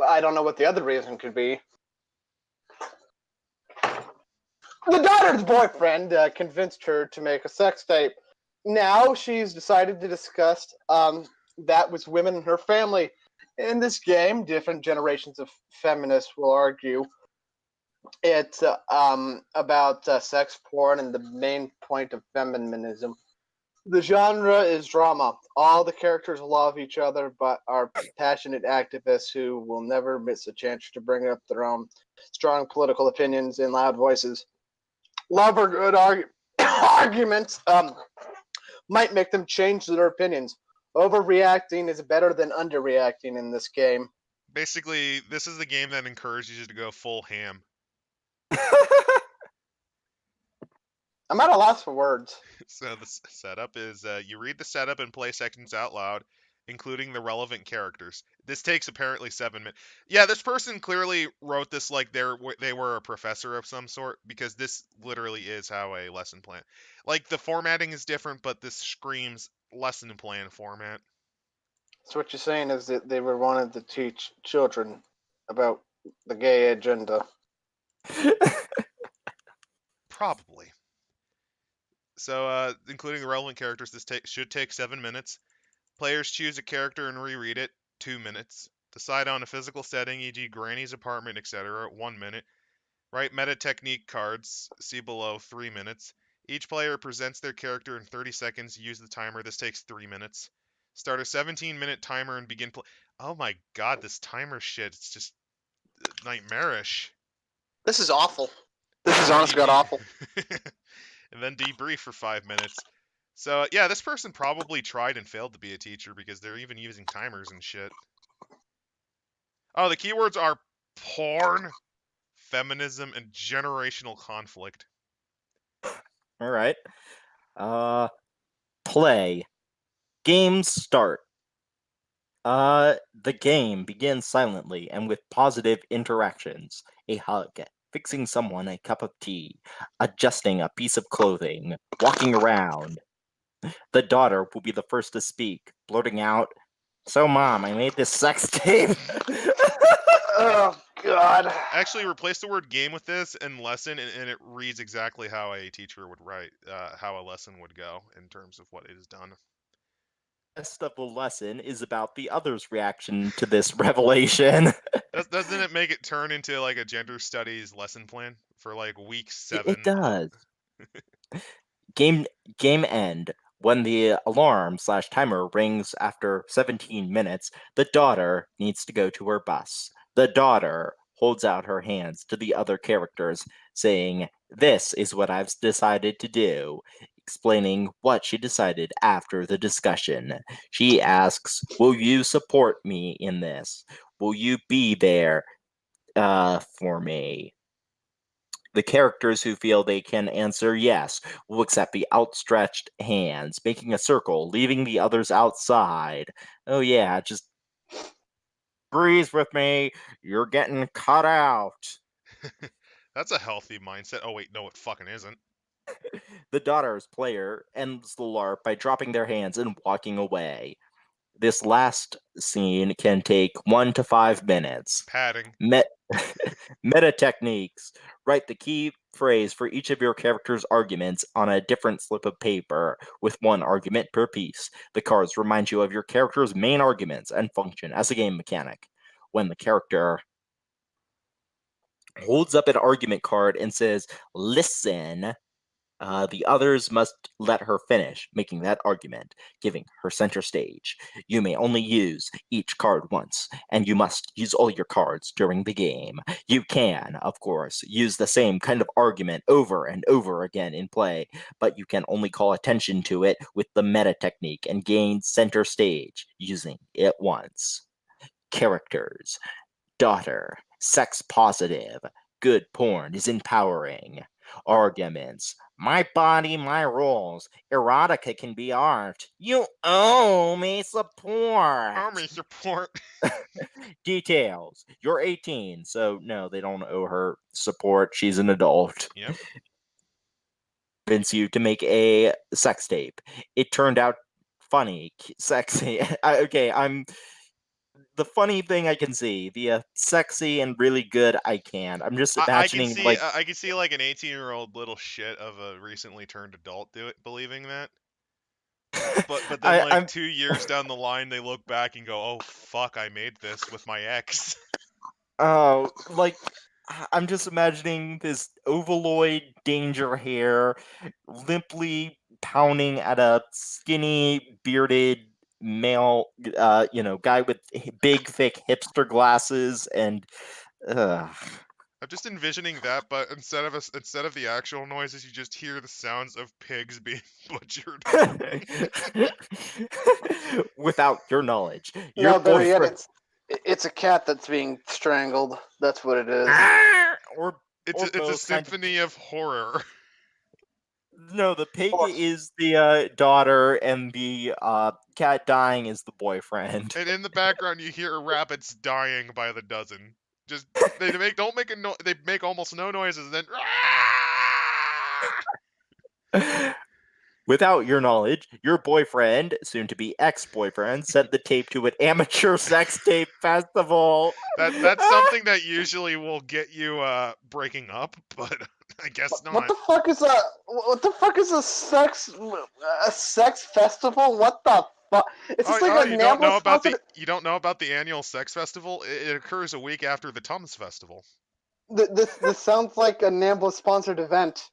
I don't know what the other reason could be. The daughter's boyfriend convinced her to make a sex tape. Now she's decided to discuss that with women in her family. In this game, different generations of feminists will argue it's about sex porn and the main point of feminism. The genre is drama. All the characters love each other, but are passionate activists who will never miss a chance to bring up their own strong political opinions in loud voices. Love or good arguments might make them change their opinions. Overreacting is better than underreacting in this game. Basically, this is the game that encourages you to go full ham. I'm at a loss for words. So the setup is you read the setup and play sections out loud, including the relevant characters. This takes apparently 7 minutes. Yeah, this person clearly wrote this like they were a professor of some sort, because this literally is how a lesson plan. Like, the formatting is different, but this screams lesson plan format. So what you're saying is that they were wanted to teach children about the gay agenda. Probably. So, including the relevant characters, this should take 7 minutes. Players choose a character and reread it, 2 minutes. Decide on a physical setting, e.g. Granny's apartment, etc., 1 minute. Write meta technique cards, see below, 3 minutes. Each player presents their character in 30 seconds. Use the timer. This takes 3 minutes. Start a 17-minute timer and begin play. Oh my god, this timer shit, it's just nightmarish. This is awful. This is honest god awful. And then debrief for 5 minutes. So, yeah, this person probably tried and failed to be a teacher, because they're even using timers and shit. Oh, the keywords are porn, feminism, and generational conflict. All right. Play. Game start. The game begins silently and with positive interactions. A hug, fixing someone a cup of tea, adjusting a piece of clothing, walking around. The daughter will be the first to speak, blurting out, "So, Mom, I made this sex tape." Oh, God. Actually, replace the word game with this and lesson, and it reads exactly how a teacher would write, how a lesson would go in terms of what is done. The rest of the lesson is about the other's reaction to this revelation. Doesn't it make it turn into like a gender studies lesson plan for like week 7? It does. Game end. When the alarm/timer rings after 17 minutes, the daughter needs to go to her bus. The daughter holds out her hands to the other characters, saying, "This is what I've decided to do," explaining what she decided after the discussion. She asks, "Will you support me in this?" Will you be there for me? The characters who feel they can answer yes will accept the outstretched hands, making a circle, leaving the others outside. Oh, yeah, just breathe with me. You're getting cut out. That's a healthy mindset. Oh wait, no, it fucking isn't. The daughter's player ends the LARP by dropping their hands and walking away. This last scene can take 1 to 5 minutes. Padding. Meta techniques. Write the key phrase for each of your character's arguments on a different slip of paper, with one argument per piece. The cards remind you of your character's main arguments and function as a game mechanic. When the character holds up an argument card and says, "Listen," the others must let her finish making that argument, giving her center stage. You may only use each card once, and you must use all your cards during the game. You can, of course, use the same kind of argument over and over again in play, but you can only call attention to it with the meta technique and gain center stage using it once. Characters. Daughter. Sex positive. Good porn is empowering. Arguments. My body, my rules. Erotica can be art. You owe me support. Army support. Details. You're 18, so no, they don't owe her support. She's an adult. Yep. Convince you to make a sex tape. It turned out funny, sexy. I'm the funny thing I can see, the sexy and really good I can. I'm just I can imagining see like I can see like an 18-year-old little shit of a recently turned adult believing that. But then like I'm 2 years down the line they look back and go, "Oh fuck, I made this with my ex." like I'm just imagining this ovaloid danger hair limply pounding at a skinny bearded male guy with big thick hipster glasses and uh, I'm just envisioning that, but instead of the actual noises, you just hear the sounds of pigs being butchered. without your knowledge. Your No, better yet, boyfriend it's a cat that's being strangled. That's what it is. or It's or a both kind of. symphony of horror. No, the pig Or- is the daughter, and the cat dying is the boyfriend. And in the background, you hear rabbits dying by the dozen. Just they make almost no noises, and then Without your knowledge, your boyfriend, soon to be ex-boyfriend, sent the tape to an amateur sex tape festival. that's something that usually will get you breaking up, but I guess What not. the fuck is a sex festival? What the fuck? It's just like a you don't know about NAMBLA the annual sex festival? It occurs a week after the Tums Festival. This sounds like a NAMBLA sponsored event.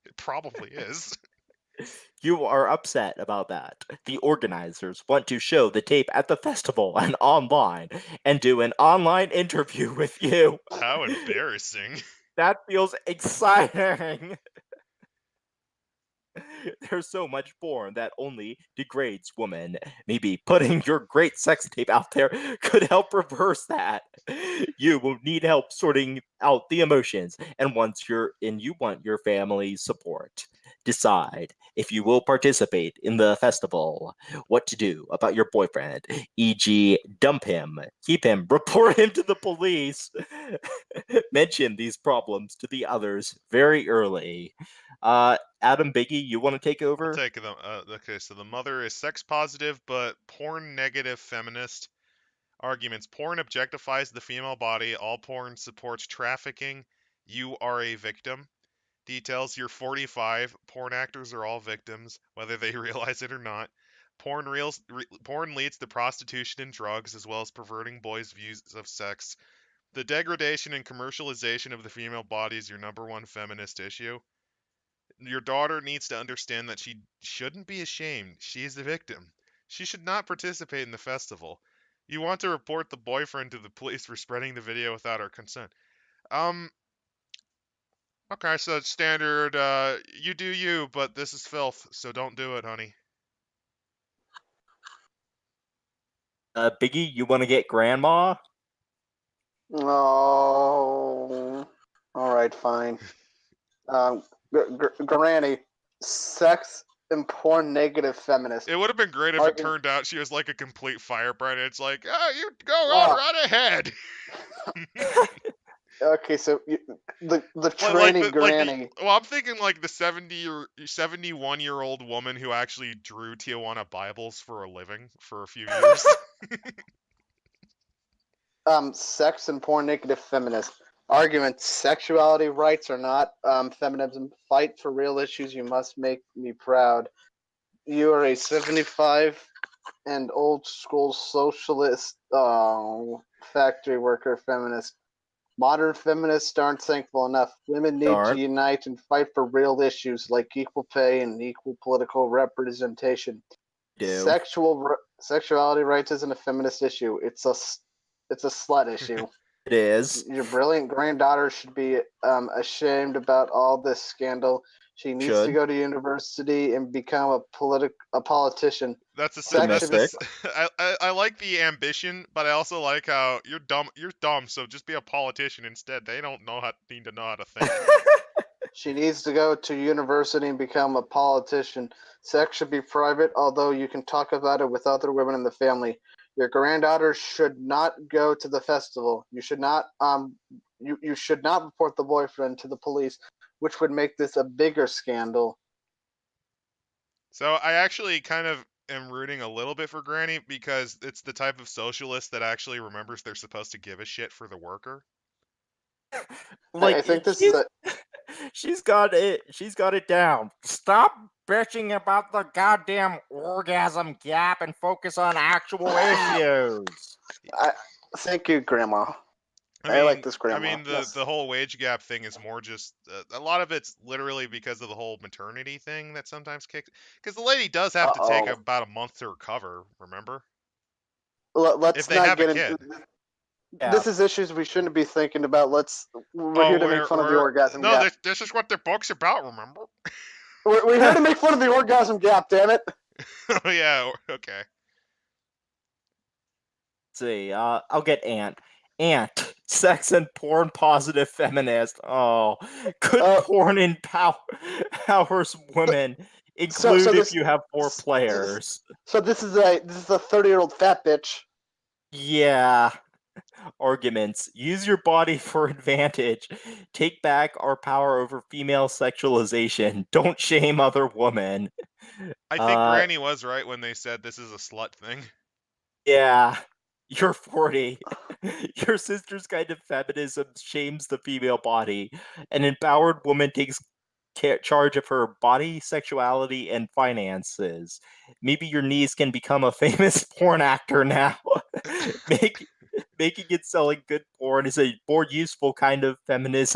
It probably is. You are upset about that. The organizers want to show the tape at the festival and online and do an online interview with you. How embarrassing. That feels exciting. There's so much porn that only degrades women. Maybe putting your great sex tape out there could help reverse that. You will need help sorting out the emotions, and you want your family's support. Decide if you will participate in the festival, what to do about your boyfriend, e.g., dump him, keep him, report him to the police. Mention these problems to the others very early. Adam, Biggy, you want to take I'll over? take them. Okay, so the mother is sex positive but porn negative feminist. Arguments. Porn objectifies the female body. All porn supports trafficking. You are a victim. Details. You're 45. Porn actors are all victims, whether they realize it or not. Porn leads to prostitution and drugs, as well as perverting boys' views of sex. The degradation and commercialization of the female body is your number one feminist issue. Your daughter needs to understand that she shouldn't be ashamed. She is the victim. She should not participate in the festival. You want to report the boyfriend to the police for spreading the video without our consent. Okay, so it's standard, you do you, but this is filth, so don't do it, honey. Biggie, you want to get grandma? Oh, all right, fine. Granny, sex and porn negative feminist. It would have been great if it Argument. turned out she was like a complete firebrand. It's like, ah, you go on Oh, right ahead. okay, so the Like tranny the granny. well, I'm thinking like the 71-year-old woman who actually drew Tijuana Bibles for a living for a few years. Sex and porn negative feminist. Argument. Sexuality rights are not feminism. Fight for real issues. You must make me proud. You are a 75 and old school socialist factory worker feminist. Modern feminists aren't thankful enough. Women need to Darn. unite and fight for real issues like equal pay and equal political representation. Do. Sexuality rights isn't a feminist issue. It's a slut issue. It is. Your brilliant granddaughter should be ashamed about all this scandal. She needs to Should. go to university and become a politician. That's a Sex should be Optimistic. I like the ambition, but I also like how you're dumb. You're dumb, so just be a politician instead. They don't need to know how to think. She needs to go to university and become a politician. Sex should be private, although you can talk about it with other women in the family. Your granddaughter should not go to the festival. You should not you should not report the boyfriend to the police, which would make this a bigger scandal. So I actually kind of am rooting a little bit for Granny because it's the type of socialist that actually remembers they're supposed to give a shit for the worker. Like I think this she's, is she's got it. She's got it down. Stop bitching about the goddamn orgasm gap and focus on actual issues. thank you, Grandma. I like this grandma. I mean, the whole wage gap thing is more just a lot of it's literally because of the whole maternity thing that sometimes kicks. Because the lady does have to take Uh-oh. about a month to recover. Remember, if Let's they not have a get into. kid. Yeah. This is issues we shouldn't be thinking about. We're Oh, here to make fun of the orgasm no, gap. this is what the book's about. Remember? We're here to make fun of the orgasm gap. Damn it! Oh yeah, okay. Let's see. I'll get Ant. Ant, sex and porn positive feminist. Oh, good porn empowers women, include if you have 4 players. So this is a 30-year-old fat bitch. Yeah. Arguments. Use your body for advantage. Take back our power over female sexualization. Don't shame other women. I think Granny was right when they said this is a slut thing. Yeah. You're 40. Your sister's kind of feminism shames the female body. An empowered woman takes charge of her body, sexuality, and finances. Maybe your niece can become a famous porn actor now. Making and selling good porn is a more useful kind of feminist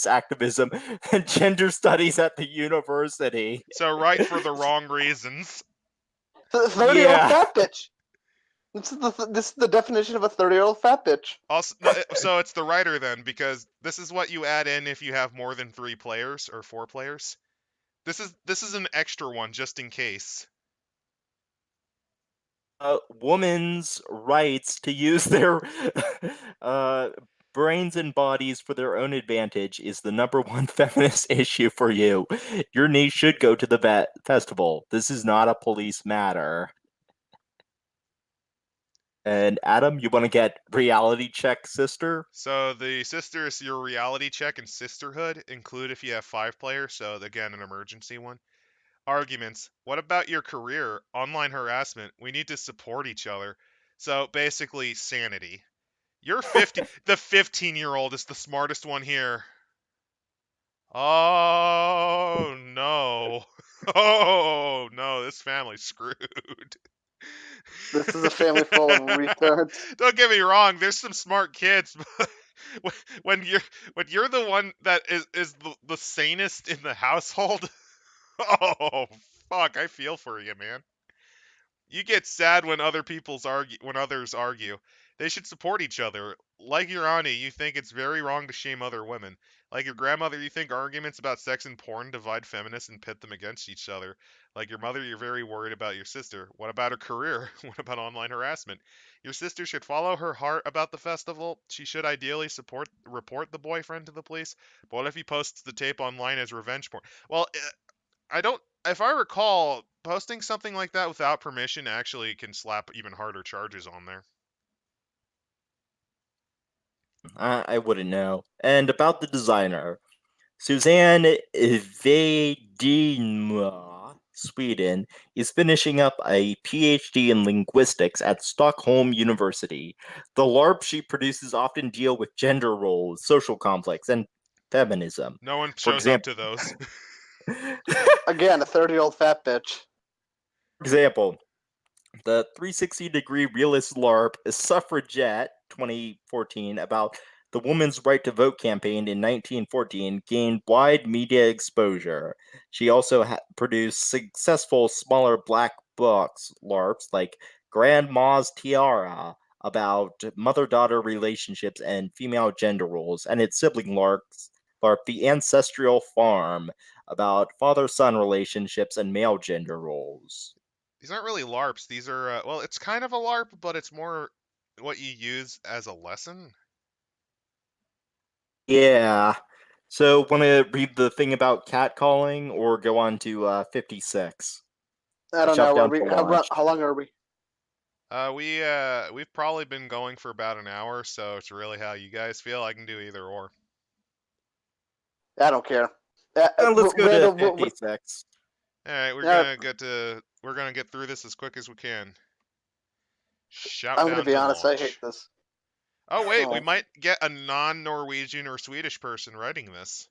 activism than gender studies at the university. So right for the wrong reasons. 30-year-old fat bitch. This is the definition of a 30-year-old fat bitch. Also, so it's the writer then, because this is what you add in if you have more than 3 players or 4 players. This is an extra one just in case. Women's rights to use their brains and bodies for their own advantage is the number one feminist issue for you. Your niece should go to the festival. This is not a police matter. And Adam, you want to get reality check sister? So the sister is your reality check and sisterhood, include if you have 5 players, so again, an emergency one. Arguments. What about your career? Online harassment. We need to support each other. So basically, sanity. You're 50. The 15-year-old is the smartest one here. Oh no. Oh no, this family's screwed. This is a family full of retards. Don't get me wrong, there's some smart kids, but when you're the one that is the sanest in the household, oh fuck, I feel for you, man. You get sad when others argue. They should support each other. Like your auntie, you think it's very wrong to shame other women. Like your grandmother, you think arguments about sex and porn divide feminists and pit them against each other. Like your mother, you're very worried about your sister. What about her career? What about online harassment? Your sister should follow her heart about the festival. She should ideally report the boyfriend to the police. But what if he posts the tape online as revenge porn? Well, I don't. If I recall, posting something like that without permission actually can slap even harder charges on there. I wouldn't know. And about the designer, Suzanne Vedinma, Sweden, is finishing up a PhD in linguistics at Stockholm University. The LARP she produces often deal with gender roles, social conflicts, and feminism. No one For shows up example, to those. Again, a 30-year-old fat bitch. The 360-degree realist LARP Suffragette 2014 about the woman's right to vote campaign in 1914 gained wide media exposure. She also produced successful smaller black box LARPs like Grandma's Tiara about mother-daughter relationships and female gender roles, and its sibling LARP The Ancestral Farm about father-son relationships and male gender roles. These aren't really LARPs. These are, well, it's kind of a LARP, but it's more what you use as a lesson. Yeah. So, want to read the thing about catcalling or go on to 56? I don't know. Shutdown to launch. How long are we? We've probably been going for about an hour, so it's really how you guys feel. I can do either or. I don't care. Let's go Randall, to 56. All right, we're gonna get through this as quick as we can. Shout I'm going to down be to honest. I launch. hate this. Oh wait, we Oh. might get a non-Norwegian or Swedish person writing this.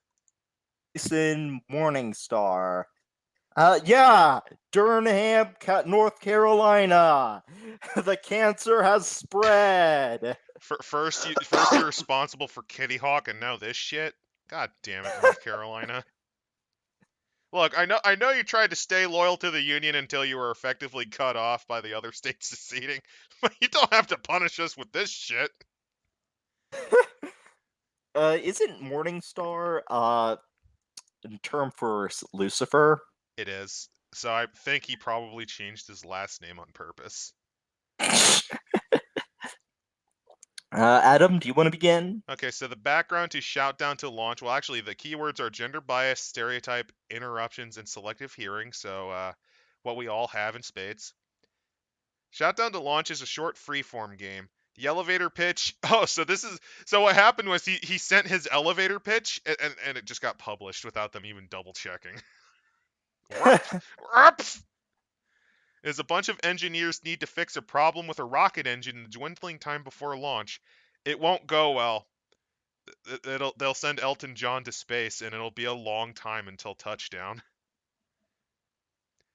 Jason Morningstar. Yeah, Durham, North Carolina. The cancer has spread. First you're responsible for Kitty Hawk, and now this shit. God damn it, North Carolina. Look, I know you tried to stay loyal to the Union until you were effectively cut off by the other states seceding, but you don't have to punish us with this shit. Isn't Morningstar a term for Lucifer? It is. So I think he probably changed his last name on purpose. Adam, do you want to begin? Okay, so the background to Shout Down to Launch, well, actually, the keywords are gender bias, stereotype, interruptions, and selective hearing, so what we all have in spades. Shout Down to Launch is a short freeform game. The elevator pitch. Oh, so what happened was he sent his elevator pitch, and it just got published without them even double checking. Is a bunch of engineers need to fix a problem with a rocket engine in the dwindling time before launch. It won't go well. They'll send Elton John to space, and it'll be a long time until touchdown.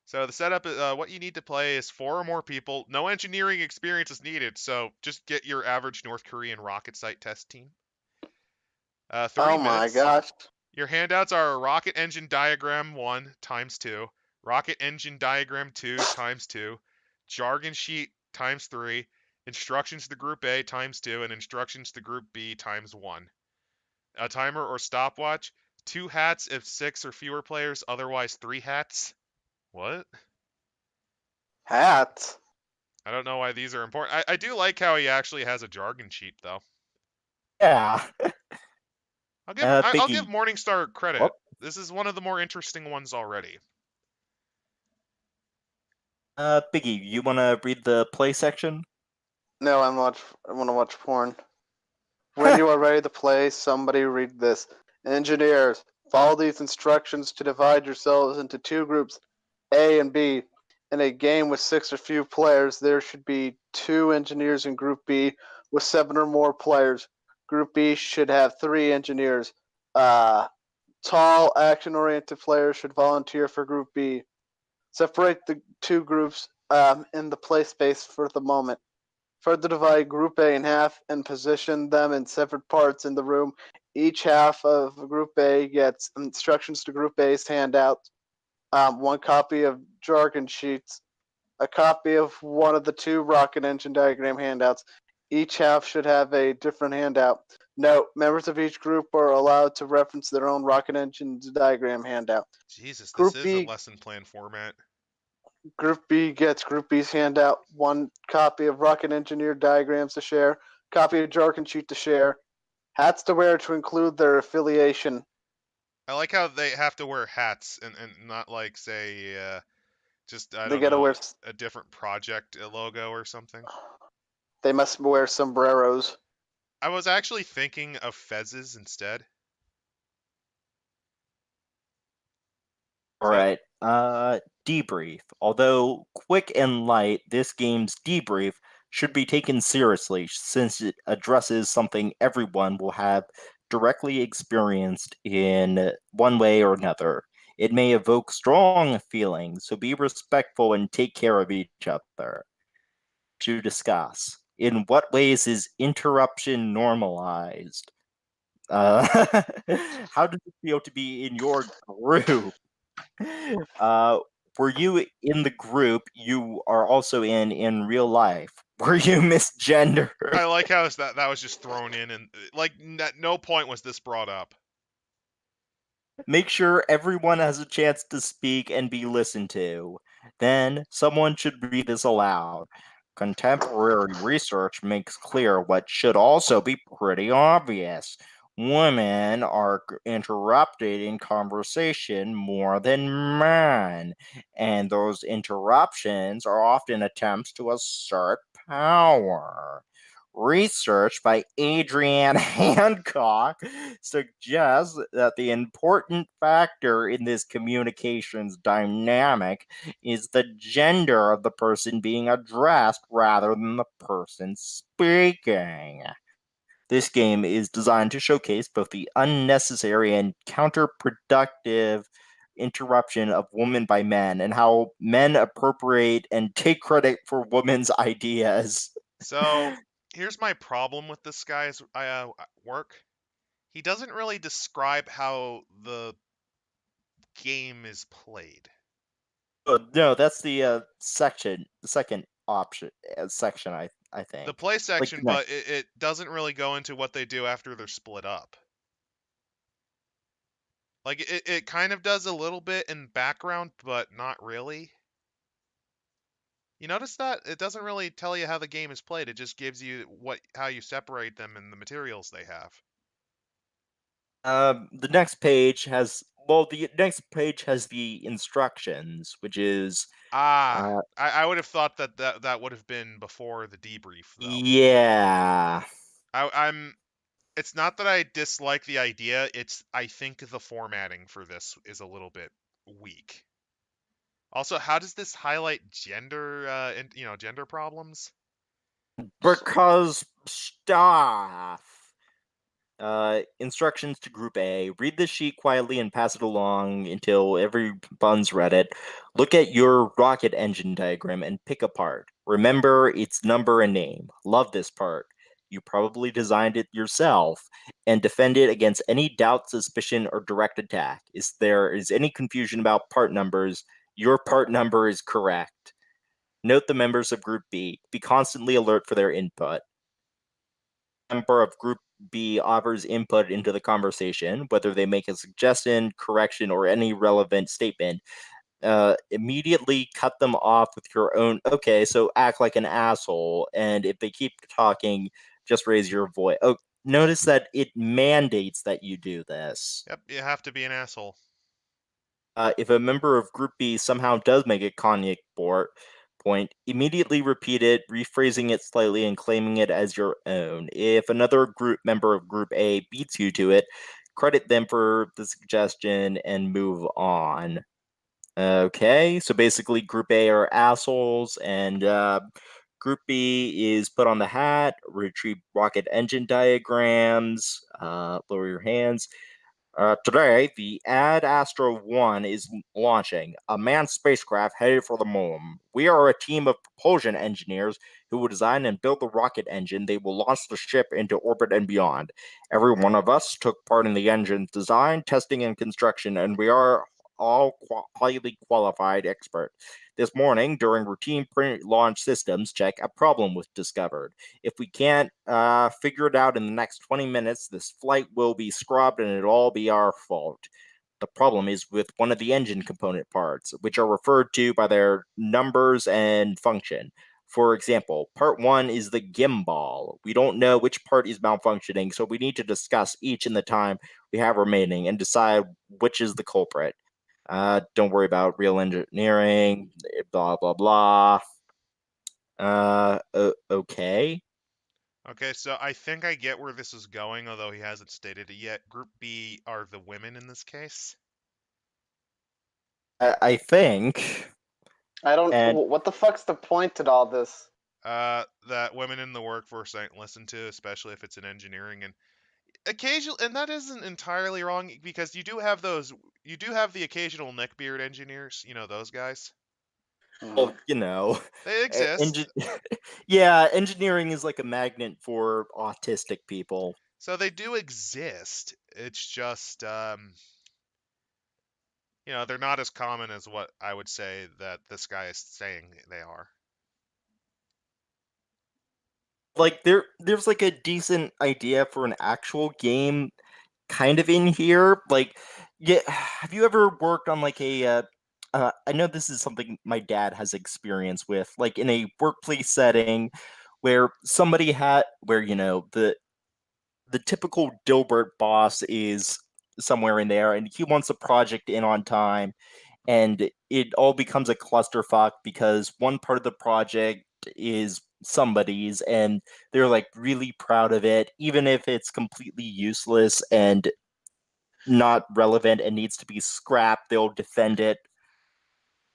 So the setup is what you need to play is 4 or more people. No engineering experience is needed, so just get your average North Korean rocket site test team. 30 Oh minutes. my gosh. Your handouts are rocket engine diagram 1 times 2, rocket engine diagram 2 times 2, jargon sheet times 3, instructions to group A times 2, and instructions to group B times 1. A timer or stopwatch, 2 hats if 6 or fewer players, otherwise 3 hats. What? Hats. I don't know why these are important. I do like how he actually has a jargon sheet, though. Yeah. I'll Biggy. give Morningstar credit. What? This is one of the more interesting ones already. Biggy, you want to read the play section? No, I want to watch porn. When you are ready to play, somebody read this. Engineers, follow these instructions to divide yourselves into 2 groups, A and B. In a game with 6 or few players, there should be 2 engineers in Group B with 7 or more players. Group B should have 3 engineers. Tall, action-oriented players should volunteer for Group B. Separate the 2 groups in the play space for the moment. Further divide Group A in half and position them in separate parts in the room. Each half of Group A gets instructions to Group A's handout, 1 copy of jargon sheets, a copy of one of the 2 rocket engine diagram handouts, Each half should have a different handout. Note, members of each group are allowed to reference their own rocket engine's diagram handout. Jesus, this Group is a B lesson plan format. Group B gets Group B's handout, one copy of rocket engineer diagrams to share, copy of jargon sheet to share, hats to wear to include their affiliation. I like how they have to wear hats and not like say just I They don't gotta know wear. a different project logo or something. They must wear sombreros. I was actually thinking of fezzes instead. All So right. Debrief. Although quick and light, this game's debrief should be taken seriously since it addresses something everyone will have directly experienced in one way or another. It may evoke strong feelings, so be respectful and take care of each other. To discuss. In what ways is interruption normalized? Uh, how does it feel to be in your group? Uh, were you in the group you are also in real life? Were you misgendered? I like how that was just thrown in and like at no point was this brought up. Make sure everyone has a chance to speak and be listened to. Then someone should read this aloud. Contemporary research makes clear what should also be pretty obvious. Women are interrupted in conversation more than men, and those interruptions are often attempts to assert power. Research by Adrienne Hancock suggests that the important factor in this communications dynamic is the gender of the person being addressed rather than the person speaking. This game is designed to showcase both the unnecessary and counterproductive interruption of women by men and how men appropriate and take credit for women's ideas. So here's my problem with this guy's work. He doesn't really describe how the game is played. Oh, no, that's the section, the second option section. I The think. play Like section, the next. but it doesn't really go into what they do after they're split up. Like it kind of does a little bit in background, but not really. You notice that it doesn't really tell you how the game is played. It just gives you how you separate them and the materials they have. The next page has the next page has the instructions, which is Ah, uh I would have thought that would have been before the debrief though. yeah. I'm it's not that I dislike the idea, it's I think the formatting for this is a little bit weak. Also, how does this highlight gender gender problems? Because stuff. Instructions to Group A. Read the sheet quietly and pass it along until everyone's read it. Look at your rocket engine diagram and pick a part. Remember its number and name. Love this part. You probably designed it yourself, and defend it against any doubt, suspicion, or direct attack. If there is any confusion about part numbers, your part number is correct. Note the members of Group B. Be constantly alert for their input. Member of Group B offers input into the conversation, whether they make a suggestion, correction, or any relevant statement. Immediately cut them off with your own, okay, so act like an asshole. And if they keep talking, just raise your voice. Oh, notice that it mandates that you do this. Yep, you have to be an asshole. If a member of Group B somehow does make a cognac point, immediately repeat it, rephrasing it slightly and claiming it as your own. If another group member of Group A beats you to it, credit them for the suggestion and move on. Okay, so basically, Group A are assholes, and Group B is put on the hat, retrieve rocket engine diagrams, lower your hands. Today, the Ad Astra 1 is launching, a manned spacecraft headed for the moon. We are a team of propulsion engineers who will design and build the rocket engine. They will launch the ship into orbit and beyond. Every one of us took part in the engine's design, testing, and construction, and we are all highly qualified experts. This morning, during routine pre-launch systems check, a problem was discovered. If we can't figure it out in the next 20 minutes, this flight will be scrubbed and it'll all be our fault. The problem is with one of the engine component parts, which are referred to by their numbers and function. For example, part 1 is the gimbal. We don't know which part is malfunctioning, so we need to discuss each in the time we have remaining and decide which is the culprit. Don't worry about real engineering, blah, blah, blah. Okay. Okay, so I think I get where this is going, although he hasn't stated it yet. Group B are the women in this case. I think. I don't. And What the fuck's the point in all this? That women in the workforce ain't listened to, especially if it's in engineering, and occasionally, and that isn't entirely wrong because you do have the occasional neckbeard engineers, those guys. well, you know, They exist. yeah, engineering is like a magnet for autistic people. So they do exist. It's just they're not as common as what I would say that this guy is saying they are. Like there's like a decent idea for an actual game kind of in here. Like, yeah, have you ever worked on like I know this is something my dad has experience with, like in a workplace setting where somebody had where the typical Dilbert boss is somewhere in there and he wants a project in on time and it all becomes a clusterfuck because one part of the project is somebody's and they're like really proud of it even if it's completely useless and not relevant and needs to be scrapped, they'll defend it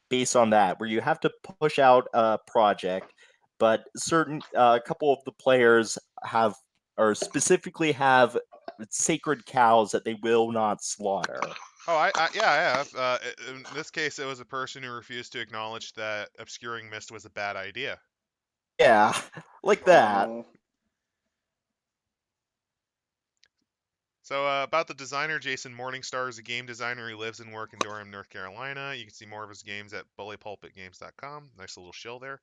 based on that, where you have to push out a project, but certain a couple of the players have or specifically have sacred cows that they will not slaughter. Oh, yeah, I have. In this case, it was a person who refused to acknowledge that obscuring mist was a bad idea. Yeah, like that. So about the designer, Jason Morningstar is a game designer who lives and works in Durham, North Carolina. You can see more of his games at bullypulpitgames.com. Nice little shill there.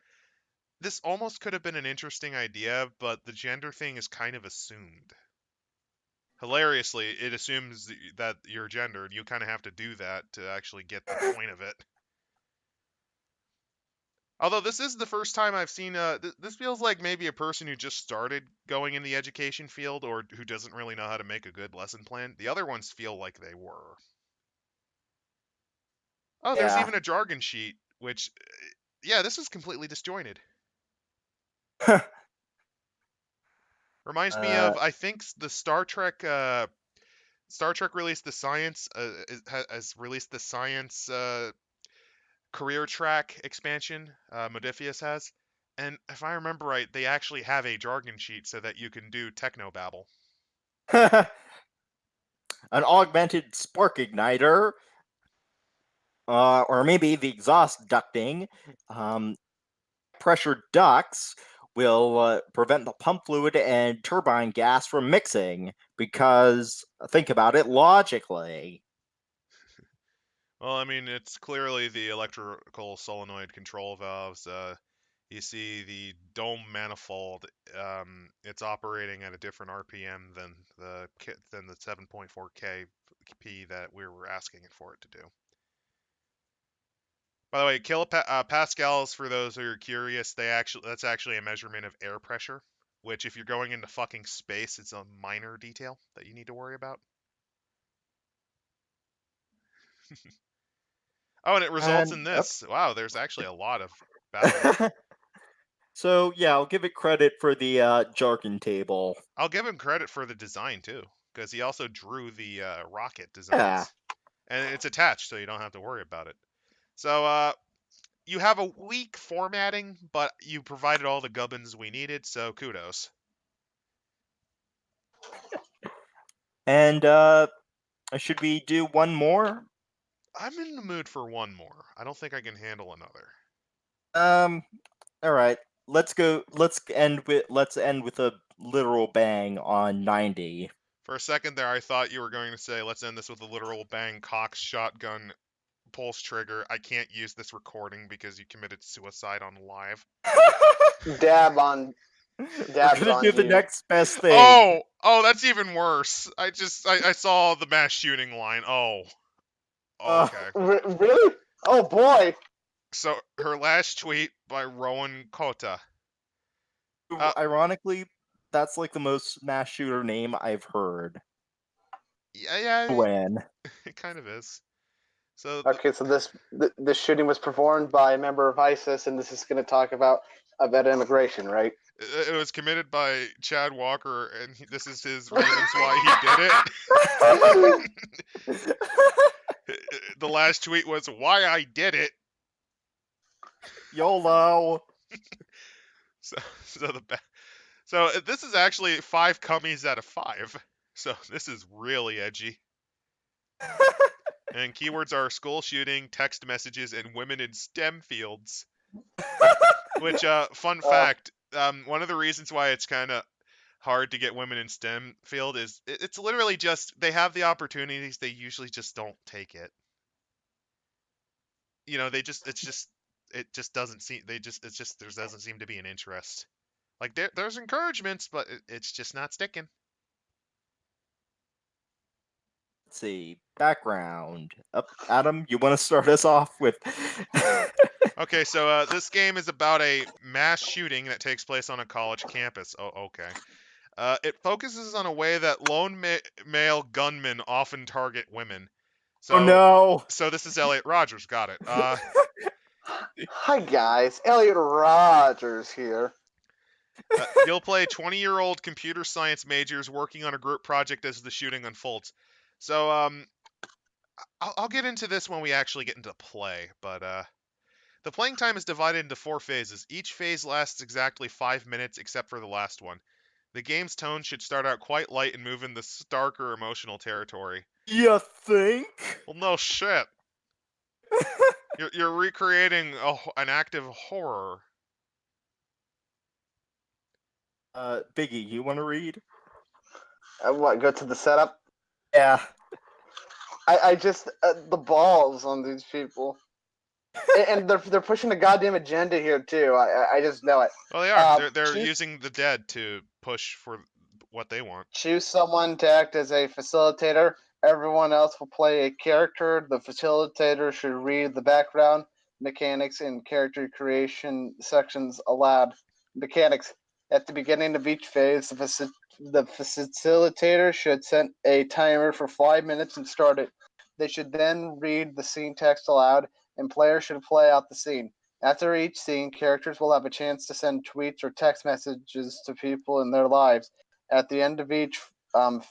This almost could have been an interesting idea, but the gender thing is kind of assumed. Hilariously, it assumes that you're gendered. You kind of have to do that to actually get the point of it. Although this is the first time I've seen, this feels like maybe a person who just started going in the education field or who doesn't really know how to make a good lesson plan. The other ones feel like they were. Oh, there's Yeah. even a jargon sheet, which, yeah, this is completely disjointed. Reminds me of, I think the Star Trek released the science, has released the science career track expansion, Modifius has. And if I remember right, they actually have a jargon sheet so that you can do technobabble. An augmented spark igniter, or maybe the exhaust ducting, pressure ducts will prevent the pump fluid and turbine gas from mixing because think about it logically. Well, I mean, it's clearly the electrical solenoid control valves. You see the dome manifold. It's operating at a different RPM than the 7.4 kp that we were asking it for it to do. By the way, pascals, for those who are curious, that's actually a measurement of air pressure, which if you're going into fucking space, it's a minor detail that you need to worry about. Oh, and it results in this. Wow, there's actually a lot of battle. So yeah, I'll give it credit for the jargon table. I'll give him credit for the design too, because he also drew the rocket Yeah. designs, and it's attached, so you don't have to worry about it. So you have a weak formatting, but you provided all the gubbins we needed, so kudos. And should we do one more? I'm in the mood for one more. I don't think I can handle another. All right. Let's go. Let's end with a literal bang on 90. For a second there, I thought you were going to say, let's end this with a literal bang, Cox shotgun pulls trigger. I can't use this recording because you committed suicide on live. Dab on. We're Dabs gonna on do the you. next best thing. Oh, that's even worse. I saw the mass shooting line. Oh, okay. Really? Oh boy. So her last tweet by Rowan Kota. Ironically, that's like the most mass shooter name I've heard. Yeah, When? it kind of is. So Okay, so this shooting was performed by a member of ISIS, and this is going to talk about immigration, right? it was committed by Chad Walker, and this is his reasons why he did it. The last tweet was why I did it. YOLO. So this is actually 5 cummies out of 5. So this is really edgy. And keywords are school shooting, text messages, and women in STEM fields. Which, fun fact, one of the reasons why it's kind of hard to get women in STEM field is it's literally just they have the opportunities, they usually just don't take it. You know, it just doesn't seem there doesn't seem to be an interest. Like there's encouragements, but it's just not sticking. Let's see. Background. Adam, you want to start us off with? Okay, so this game is about a mass shooting that takes place on a college campus. Oh, okay. It focuses on a way that lone male gunmen often target women. So, Oh no! So this is Elliot Rogers. Got it. Hi guys, Elliot Rogers here. You'll play 20-year-old computer science majors working on a group project as the shooting unfolds. So, I'll get into this when we actually get into play, but the playing time is divided into 4 phases. Each phase lasts exactly 5 minutes, except for the last one. The game's tone should start out quite light and move in the starker emotional territory. You think? Well, no shit. You're recreating an active horror. Biggy, you want to read? What? Go to the setup. Yeah. I just the balls on these people, and they're pushing a goddamn agenda here too. I just know it. Well, they are. They're choose, using the dead to push for what they want. choose someone to act as a facilitator. Everyone else will play a character. The facilitator should read the background, mechanics, and character creation sections aloud. Mechanics. At the beginning of each phase, the facilitator should set a timer for 5 minutes and start it. They should then read the scene text aloud, and players should play out the scene. After each scene, characters will have a chance to send tweets or text messages to people in their lives. At the end of each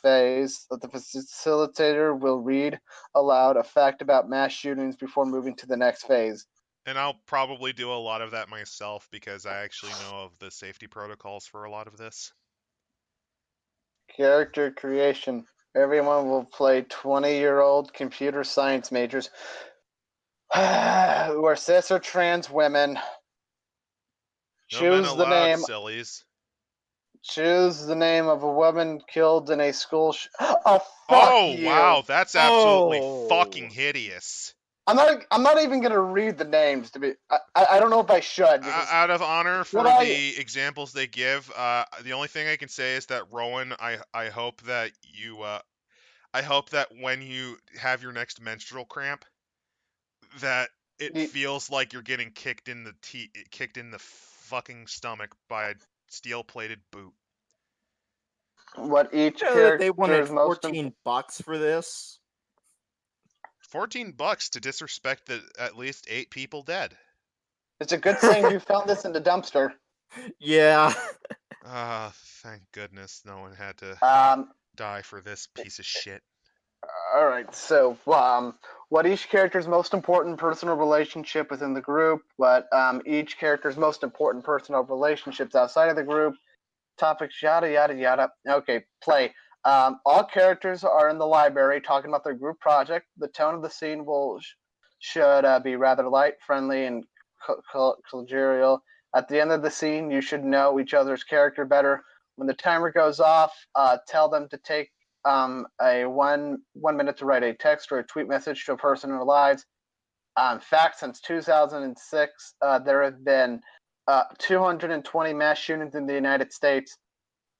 phase, the facilitator will read aloud a fact about mass shootings before moving to the next phase. And I'll probably do a lot of that myself because I actually know of the safety protocols for a lot of this. Character creation. Everyone will play 20-year-old computer science majors who are cis or trans women. No men Choose the allowed, name. sillies. Choose the name of a woman killed in a school. Oh fuck Oh you! wow, that's absolutely Oh. fucking hideous. I'm not even gonna read the names to be. I don't know if I should because Out of honor for What I- the examples they give, the only thing I can say is that Rowan, I hope that you I hope that when you have your next menstrual cramp, that it You- feels like you're getting kicked in the fucking stomach by a steel-plated boot. what each You know that character they wanted is most. $14 for this. $14 to disrespect the at least 8 people dead. It's a good thing you found this in the dumpster. Yeah. Thank goodness no one had to die for this piece of shit. All right. So, what each character's most important personal relationship within the group, what each character's most important personal relationships outside of the group, topics, yada yada yada. Okay, play. All characters are in the library talking about their group project. The tone of the scene should be rather light, friendly, and collegial. At the end of the scene, you should know each other's character better. When the timer goes off, tell them to take a one minute to write a text or a tweet message to a person in their lives. In fact, since 2006, there have been 220 mass shootings in the United States.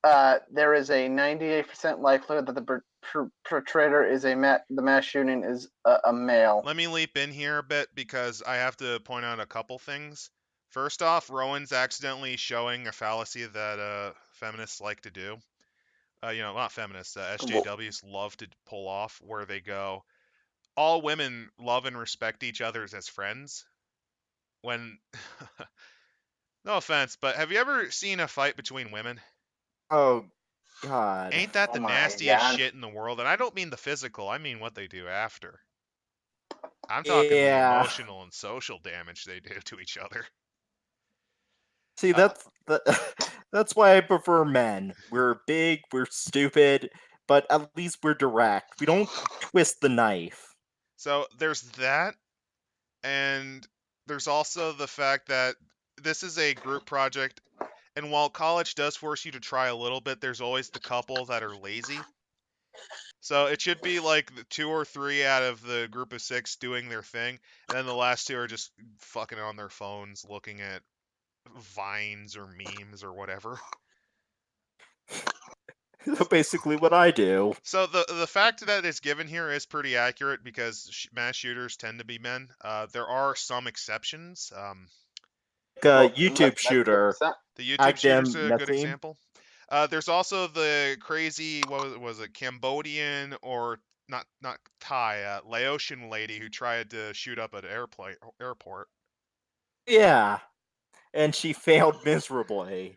There is a 98% likelihood that the perpetrator is the mass shooting is a male. Let me leap in here a bit because I have to point out a couple things. First off, Rowan's accidentally showing a fallacy that feminists like to do. Not feminists, SJWs love to pull off, where they go, all women love and respect each other as friends. When, no offense, but have you ever seen a fight between women? Oh, God. Ain't that Oh the my nastiest God. shit in the world? And I don't mean the physical, I mean what they do after. I'm talking the Yeah. emotional and social damage they do to each other. See, that's why I prefer men. We're big, we're stupid, but at least we're direct. We don't twist the knife. So there's that, and there's also the fact that this is a group project, and while college does force you to try a little bit, there's always the couple that are lazy. So it should be like the 2 or 3 out of the group of 6 doing their thing, and then the last 2 are just fucking on their phones looking at vines or memes or whatever. So basically what I do. So the fact that it's given here is pretty accurate because mass shooters tend to be men. There are some exceptions. YouTube shooter. The YouTube shooter's Agdam a good Nassim. example. There's also the crazy, what was it, Cambodian or not Thai, Laotian lady who tried to shoot up an airport. Yeah. And she failed miserably.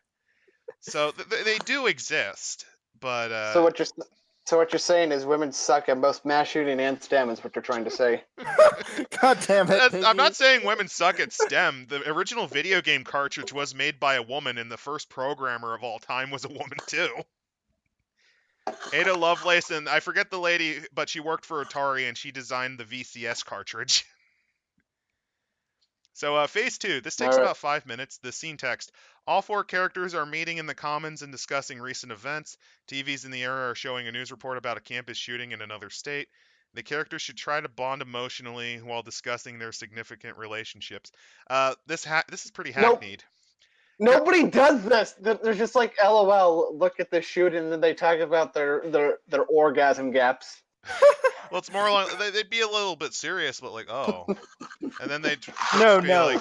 So they do exist, but So what you're saying is women suck at both mass shooting and STEM is what you're trying to say. God damn it, I'm not Biggy. saying women suck at STEM. The original video game cartridge was made by a woman, and the first programmer of all time was a woman too. Ada Lovelace, and I forget the lady, but she worked for Atari and she designed the VCS cartridge. So phase 2, this takes about 5 minutes. The scene text. All 4 characters are meeting in the commons and discussing recent events. TVs in the area are showing a news report about a campus shooting in another state. The characters should try to bond emotionally while discussing their significant relationships. This is pretty hackneyed. Nobody does this. They're just like, LOL, look at this shooting, and then they talk about their orgasm gaps. Well, it's more like they'd be a little bit serious, but like, oh, and then they'd No.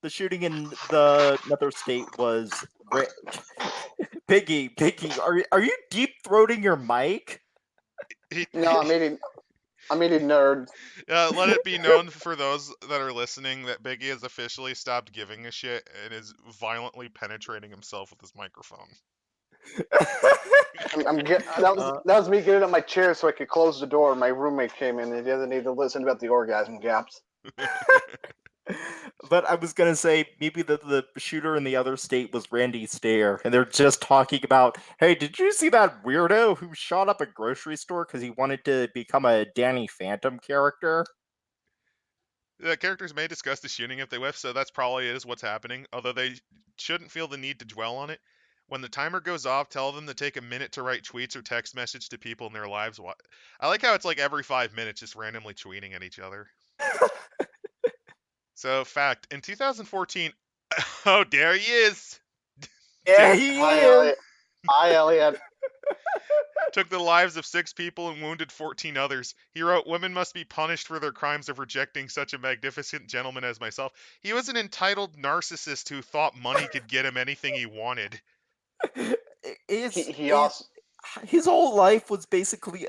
The shooting in the another state was Biggy. Are you deep throating your mic? No, I'm eating nerds. Let it be known for those that are listening that Biggie has officially stopped giving a shit and is violently penetrating himself with his microphone. That was me getting up my chair so I could close the door. My roommate came in and he doesn't need to listen about the orgasm gaps. But I was gonna say maybe the shooter in the other state was Randy Stair, and they're just talking about, hey, did you see that weirdo who shot up a grocery store because he wanted to become a Danny Phantom character? The characters may discuss the shooting if they wish, so that's probably is what's happening, although they shouldn't feel the need to dwell on it. When the timer goes off, tell them to take a minute to write tweets or text message to people in their lives. I like how it's like every 5 minutes just randomly tweeting at each other. So, fact, in 2014, oh, there he is. Yeah, he is. Hi, Elliot. Took the lives of 6 people and wounded 14 others. He wrote, women must be punished for their crimes of rejecting such a magnificent gentleman as myself. He was an entitled narcissist who thought money could get him anything he wanted. His whole life was basically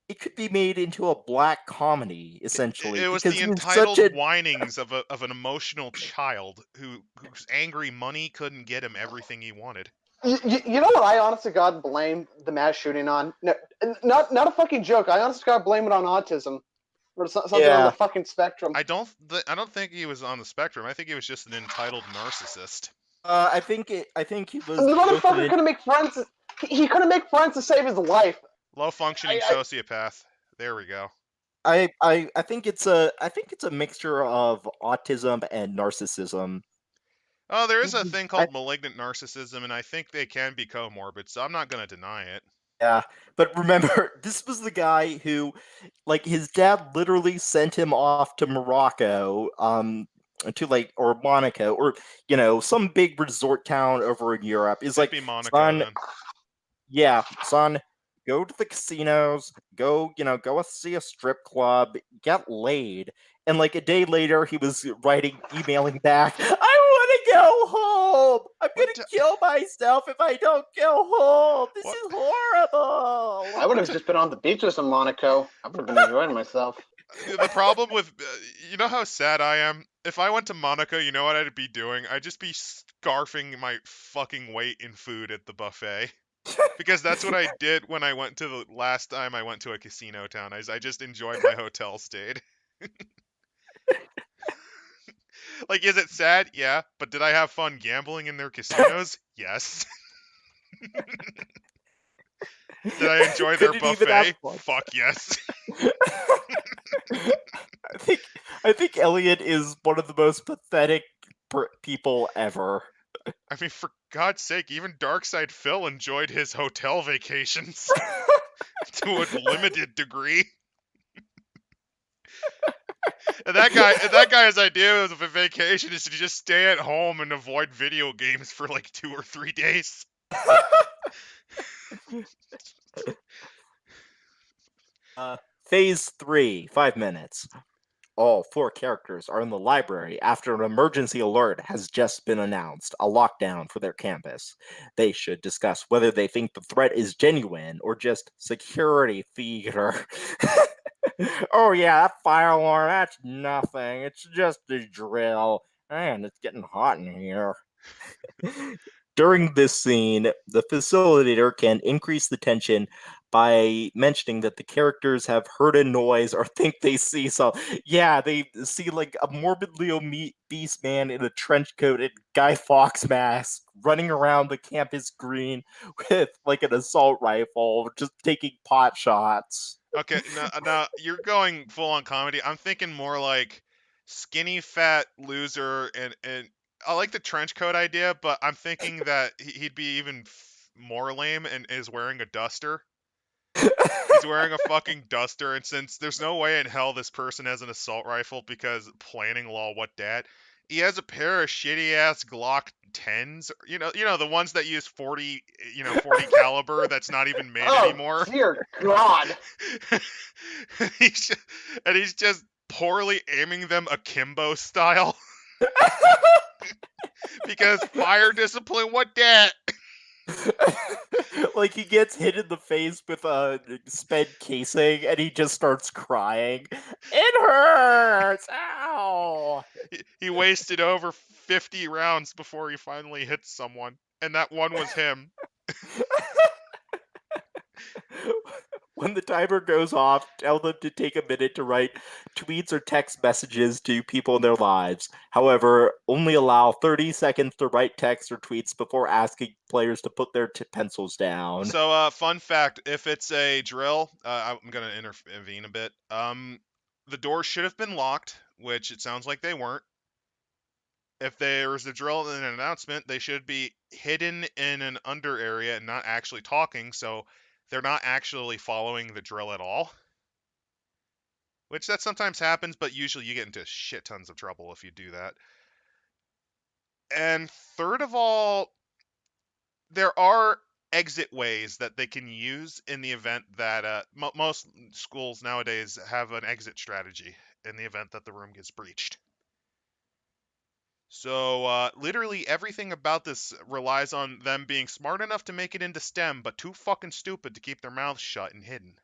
it could be made into a black comedy, essentially. It was the entitled whinings of an emotional child whose angry money couldn't get him everything he wanted. You know what I honest to God blame the mass shooting on? No, not a fucking joke. I honest to God blame it on autism. Or something on the fucking spectrum. I don't think he was on the spectrum. I think he was just an entitled narcissist. I think he was. The motherfucker couldn't make friends. He couldn't make friends to save his life. Low functioning sociopath. There we go. I think it's a mixture of autism and narcissism. Oh, there is a thing called malignant narcissism, and I think they can be comorbid, so I'm not going to deny it. Yeah, but remember, this was the guy who, like, his dad literally sent him off to Morocco, to like, or Monaco, or some big resort town over in Europe. Is It'd like, be Monaco son, then. yeah, son, go to the casinos, go see a strip club, get laid. And like a day later, he was emailing back, I want to go home. I'm What? gonna kill myself if I don't go home. This What? is horrible. I would have just been on the beach with some Monaco. I would have been enjoying myself. The problem with you know how sad I am. If I went to Monaco, you know what I'd be doing? I'd just be scarfing my fucking weight in food at the buffet. Because that's what I did when I went to the last time I went to a casino town. I just enjoyed my hotel stayed. Like, is it sad? Yeah. But did I have fun gambling in their casinos? Yes. Did I enjoy their Couldn't even have buffet? fun. Fuck yes. I think Elliot is one of the most pathetic people ever. I mean, for God's sake, even Darkside Phil enjoyed his hotel vacations to a limited degree. And that guy's idea of a vacation is to just stay at home and avoid video games for like 2 or 3 days. Phase 3, 5 minutes. All 4 characters are in the library after an emergency alert has just been announced, a lockdown for their campus. They should discuss whether they think the threat is genuine or just security theater. Oh yeah, that fire alarm, that's nothing. It's just a drill. Man, it's getting hot in here. During this scene, the facilitator can increase the tension by mentioning that the characters have heard a noise or think they see so. Yeah, they see like a morbidly obese man in a trench coat and Guy Fawkes mask running around the campus green with like an assault rifle, just taking pot shots. Okay, now you're going full on comedy. I'm thinking more like skinny fat loser, and I like the trench coat idea, but I'm thinking that he'd be even more lame and is wearing a duster. He's wearing a fucking duster, and since there's no way in hell this person has an assault rifle because planning law, what dat? He has a pair of shitty ass Glock 10s, the ones that use 40, 40 caliber that's not even made Oh, anymore. dear God. he's just, and he's just poorly aiming them akimbo style because fire discipline, what dat? Like he gets hit in the face with a sped casing and he just starts crying. It hurts! Ow! He wasted over 50 rounds before he finally hits someone, and that one was him. When the timer goes off, tell them to take a minute to write tweets or text messages to people in their lives. However, only allow 30 seconds to write text or tweets before asking players to put their pencils down. So, fun fact: if it's a drill, I'm gonna intervene a bit. The doors should have been locked, which it sounds like they weren't. If there was a drill and an announcement, they should be hidden in an under area and not actually talking, so they're not actually following the drill at all. Which that sometimes happens, but usually you get into shit tons of trouble if you do that. And third of all, there are exit ways that they can use in the event that most schools nowadays have an exit strategy in the event that the room gets breached. So literally everything about this relies on them being smart enough to make it into STEM, but too fucking stupid to keep their mouths shut and hidden.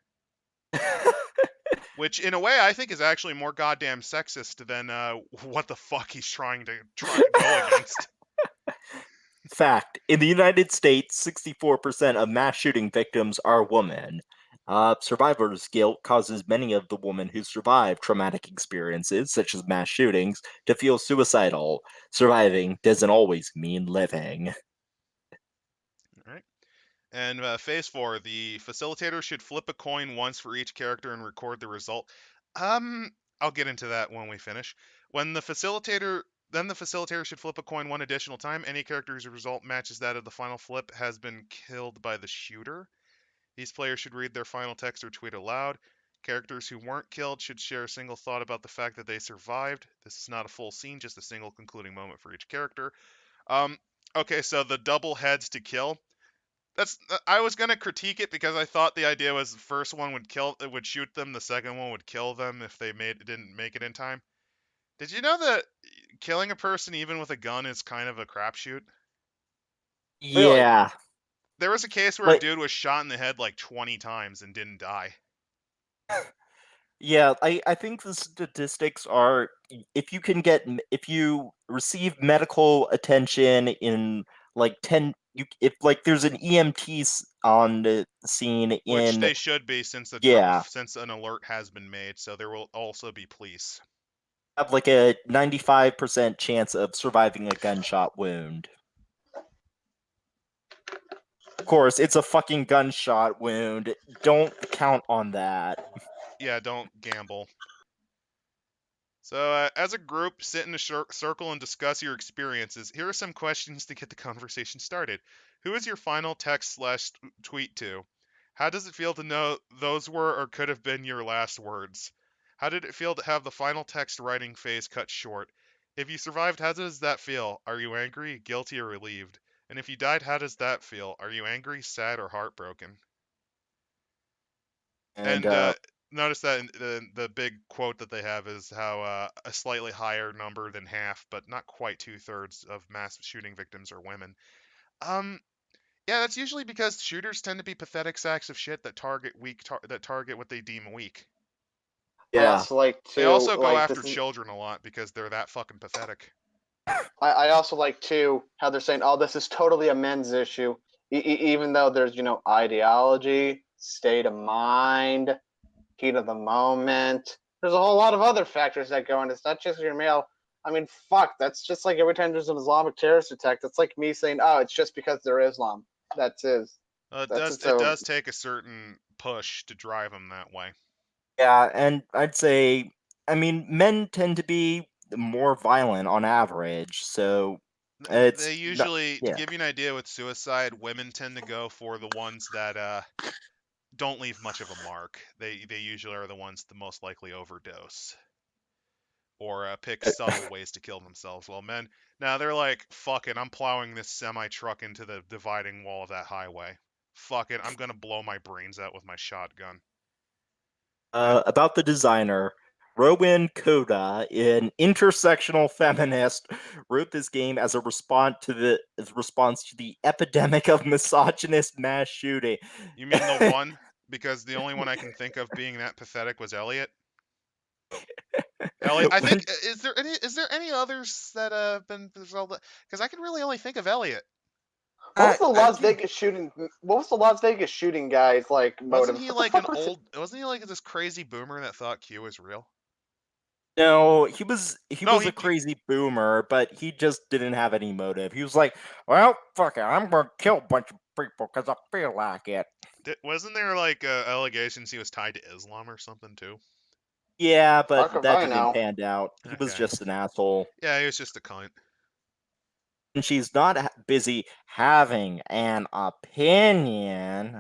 Which, in a way, I think is actually more goddamn sexist than what the fuck he's trying to go against. Fact: in the United States, 64% of mass shooting victims are women. Survivor's guilt causes many of the women who survive traumatic experiences, such as mass shootings, to feel suicidal. Surviving doesn't always mean living. All right. And phase 4, the facilitator should flip a coin once for each character and record the result. I'll get into that when we finish. Then the facilitator should flip a coin one additional time. Any character whose result matches that of the final flip has been killed by the shooter. These players should read their final text or tweet aloud. Characters who weren't killed should share a single thought about the fact that they survived. This is not a full scene, just a single concluding moment for each character. Um, okay, so the double heads to kill. I was gonna critique it because I thought the idea was the first one would shoot them, the second one would kill them if they didn't make it in time. Did you know that killing a person even with a gun is kind of a crapshoot? Really? Yeah. There was a case where a Like, dude was shot in the head like 20 times and didn't die. yeah, I think the statistics are if you receive medical attention in like 10 if like there's an EMT on the scene Which in they should be yeah, since an alert has been made, so there will also be police. have like a 95% chance of surviving a gunshot wound. Of course, it's a fucking gunshot wound. Don't count on that. Yeah, don't gamble. So, as a group, sit in a circle and discuss your experiences. Here are some questions to get the conversation started. Who is your final text / tweet to? How does it feel to know those were or could have been your last words? How did it feel to have the final text writing phase cut short? If you survived, how does that feel? Are you angry, guilty, or relieved? And if you died, how does that feel? Are you angry, sad, or heartbroken? And And notice that the big quote that they have is how a slightly higher number than half, but not quite 2/3 of mass shooting victims are women. Um, yeah, that's usually because shooters tend to be pathetic sacks of shit that target what they deem weak. I yeah. also like They to also go like after this is children a lot because they're that fucking pathetic. I also like too how they're saying, "Oh, this is totally a men's issue," even though there's ideology, state of mind, heat of the moment. There's a whole lot of other factors that go in. It's not just your male. I mean, fuck. That's just like every time there's an Islamic terrorist attack. That's like me saying, "Oh, it's just because they're Islam." That's it. That's it. It So does take a certain push to drive them that way. Yeah, and I'd say, I mean, men tend to be more violent on average, so it's They not, usually, to yeah. give you an idea with suicide, women tend to go for the ones that don't leave much of a mark. They usually are the ones the most likely overdose or pick subtle ways to kill themselves. While men, now they're like, fuck it, I'm plowing this semi truck into the dividing wall of that highway. Fuck it, I'm gonna blow my brains out with my shotgun. And About the designer, Rowan Koda, an intersectional feminist, wrote this game as a response to the epidemic of misogynist mass shooting. you mean the one? Because the only one I can think of being that pathetic was Elliot. Elliot, I think When is there any others that have been result? Because I can really only think of Elliot. what was the I Las can Vegas shooting? What was the Las Vegas shooting guy's like Wasn't motive? he What the like an fuck was it? old? Wasn't he like this crazy boomer that thought Q was real? No, he No, was a crazy boomer, but he just didn't have any motive. He was like, "Well, fuck it, I'm gonna kill a bunch of people because I feel like it." wasn't there like allegations he was tied to Islam or something too? Yeah, but Fuck if that I didn't know. pan out. He was Okay. just an asshole. Yeah, he was just a cunt. And she's not busy having an opinion.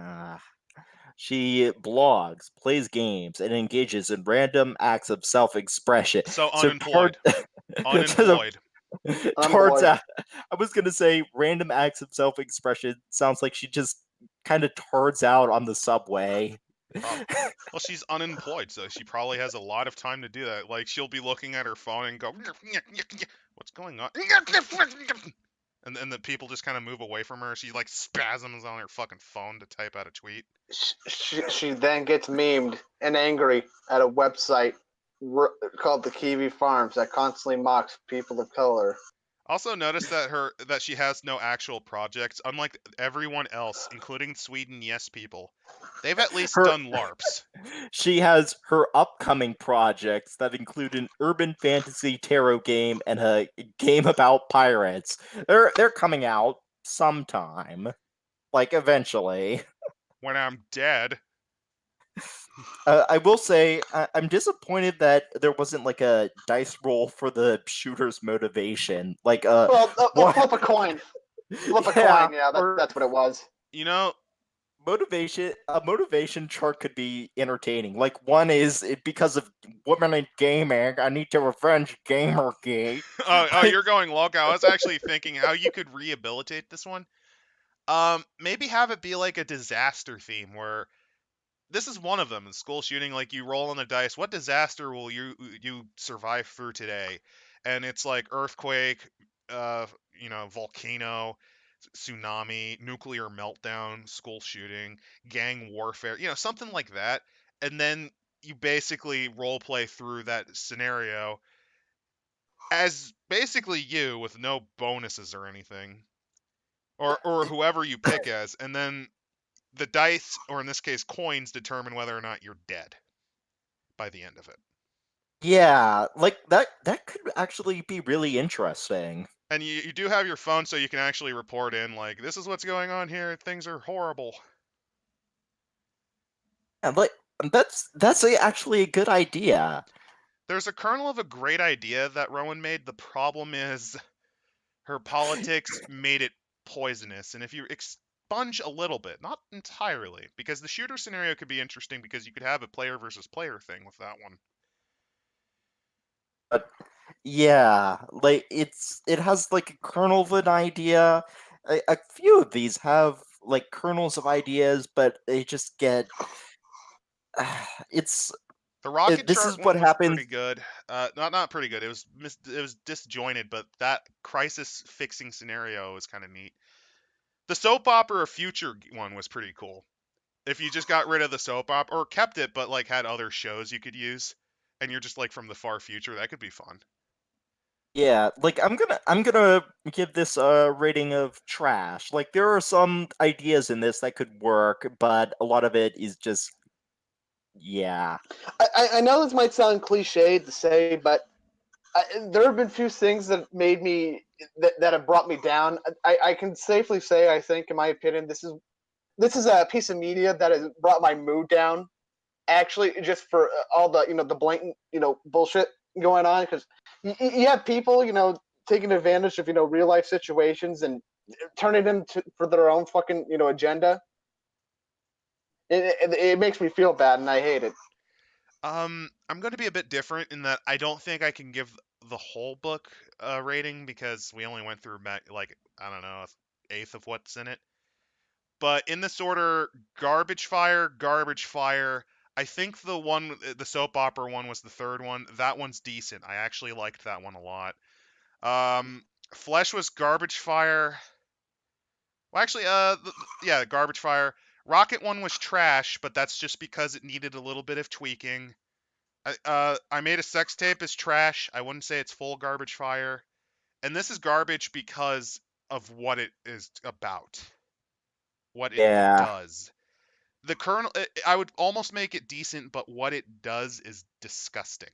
She blogs, plays games, and engages in random acts of self-expression. So So unemployed. so Unemployed. I'm turns bored. out, I was gonna say random acts of self-expression sounds like she just kind of turds out on the subway. Probably. Well, she's unemployed, so she probably has a lot of time to do that. Like she'll be looking at her phone and go, "What's going on?" And then the people just kind of move away from her. She like spasms on her fucking phone to type out a tweet. She then gets memed and angry at a website called the Kiwi Farms that constantly mocks people of color. Also, notice that she has no actual projects, unlike everyone else, including Sweden Yes people. They've at least Her done LARPs. She has her upcoming projects that include an urban fantasy tarot game and a game about pirates. They're coming out sometime, like eventually. When I'm dead, I will say I'm disappointed that there wasn't like a dice roll for the shooter's motivation. Like Well, what? flip a coin. Flip a Yeah, coin. Yeah, or that's what it was. you know, a motivation chart could be entertaining. Like one is because of women in gaming, I need to revenge Gamergate. Oh, you're going loco. I was actually thinking how you could rehabilitate this one. Maybe have it be like a disaster theme where this is one of them. School shooting, like you roll on the dice. What disaster will you survive through today? And it's like earthquake, uh, volcano, tsunami, nuclear meltdown, school shooting, gang warfare, something like that. And then you basically role play through that scenario as basically you with no bonuses or anything. Or whoever you pick as, and then the dice, or in this case coins, determine whether or not you're dead by the end of it. Yeah, like that could actually be really interesting. And you do have your phone, so you can actually report in, like, this is what's going on here, things are horrible. And like actually a good idea. There's a kernel of a great idea that Rowan made. The problem is her politics made it poisonous. And if you expunge a little bit, not entirely, because the shooter scenario could be interesting because you could have a player versus player thing with that one. But yeah, like it has like a kernel of an idea. A few of these have like kernels of ideas, but they just get it's The rocket this is chart what one was happens. pretty good. Not pretty good. It was disjointed, but that crisis fixing scenario was kind of neat. The soap opera future one was pretty cool. If you just got rid of the soap opera or kept it, but like had other shows you could use, and you're just like from the far future, that could be fun. Yeah, like I'm gonna give this a rating of trash. Like there are some ideas in this that could work, but a lot of it is just yeah. I know this might sound cliched to say, but there have been few things that made me that have brought me down. I can safely say, I think, in my opinion, this is a piece of media that has brought my mood down. Actually, just for all the the blatant bullshit going on, because you have people taking advantage of real life situations and turning them for their own fucking agenda. It makes me feel bad, and I hate it. I'm going to be a bit different in that I don't think I can give the whole book a rating because we only went through like, I don't know, an eighth of what's in it. But in this order: Garbage Fire, Garbage Fire. I think the soap opera one was the third one. That one's decent. I actually liked that one a lot. Flesh was Garbage Fire. Well, actually, yeah, Garbage Fire. Rocket one was trash, but that's just because it needed a little bit of tweaking. I made a sex tape is trash. I wouldn't say it's full Garbage Fire. And this is garbage because of what it is about, what it Yeah. does. The kernel, I would almost make it decent, but what it does is disgusting.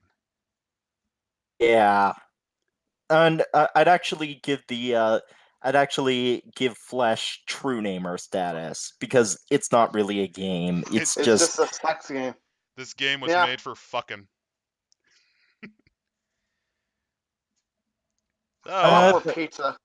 Yeah. And I'd actually give Flesh true namer status because it's not really a game. It's It's just just a sex game. This game was Yeah. made for fucking. I want Oh, more pizza.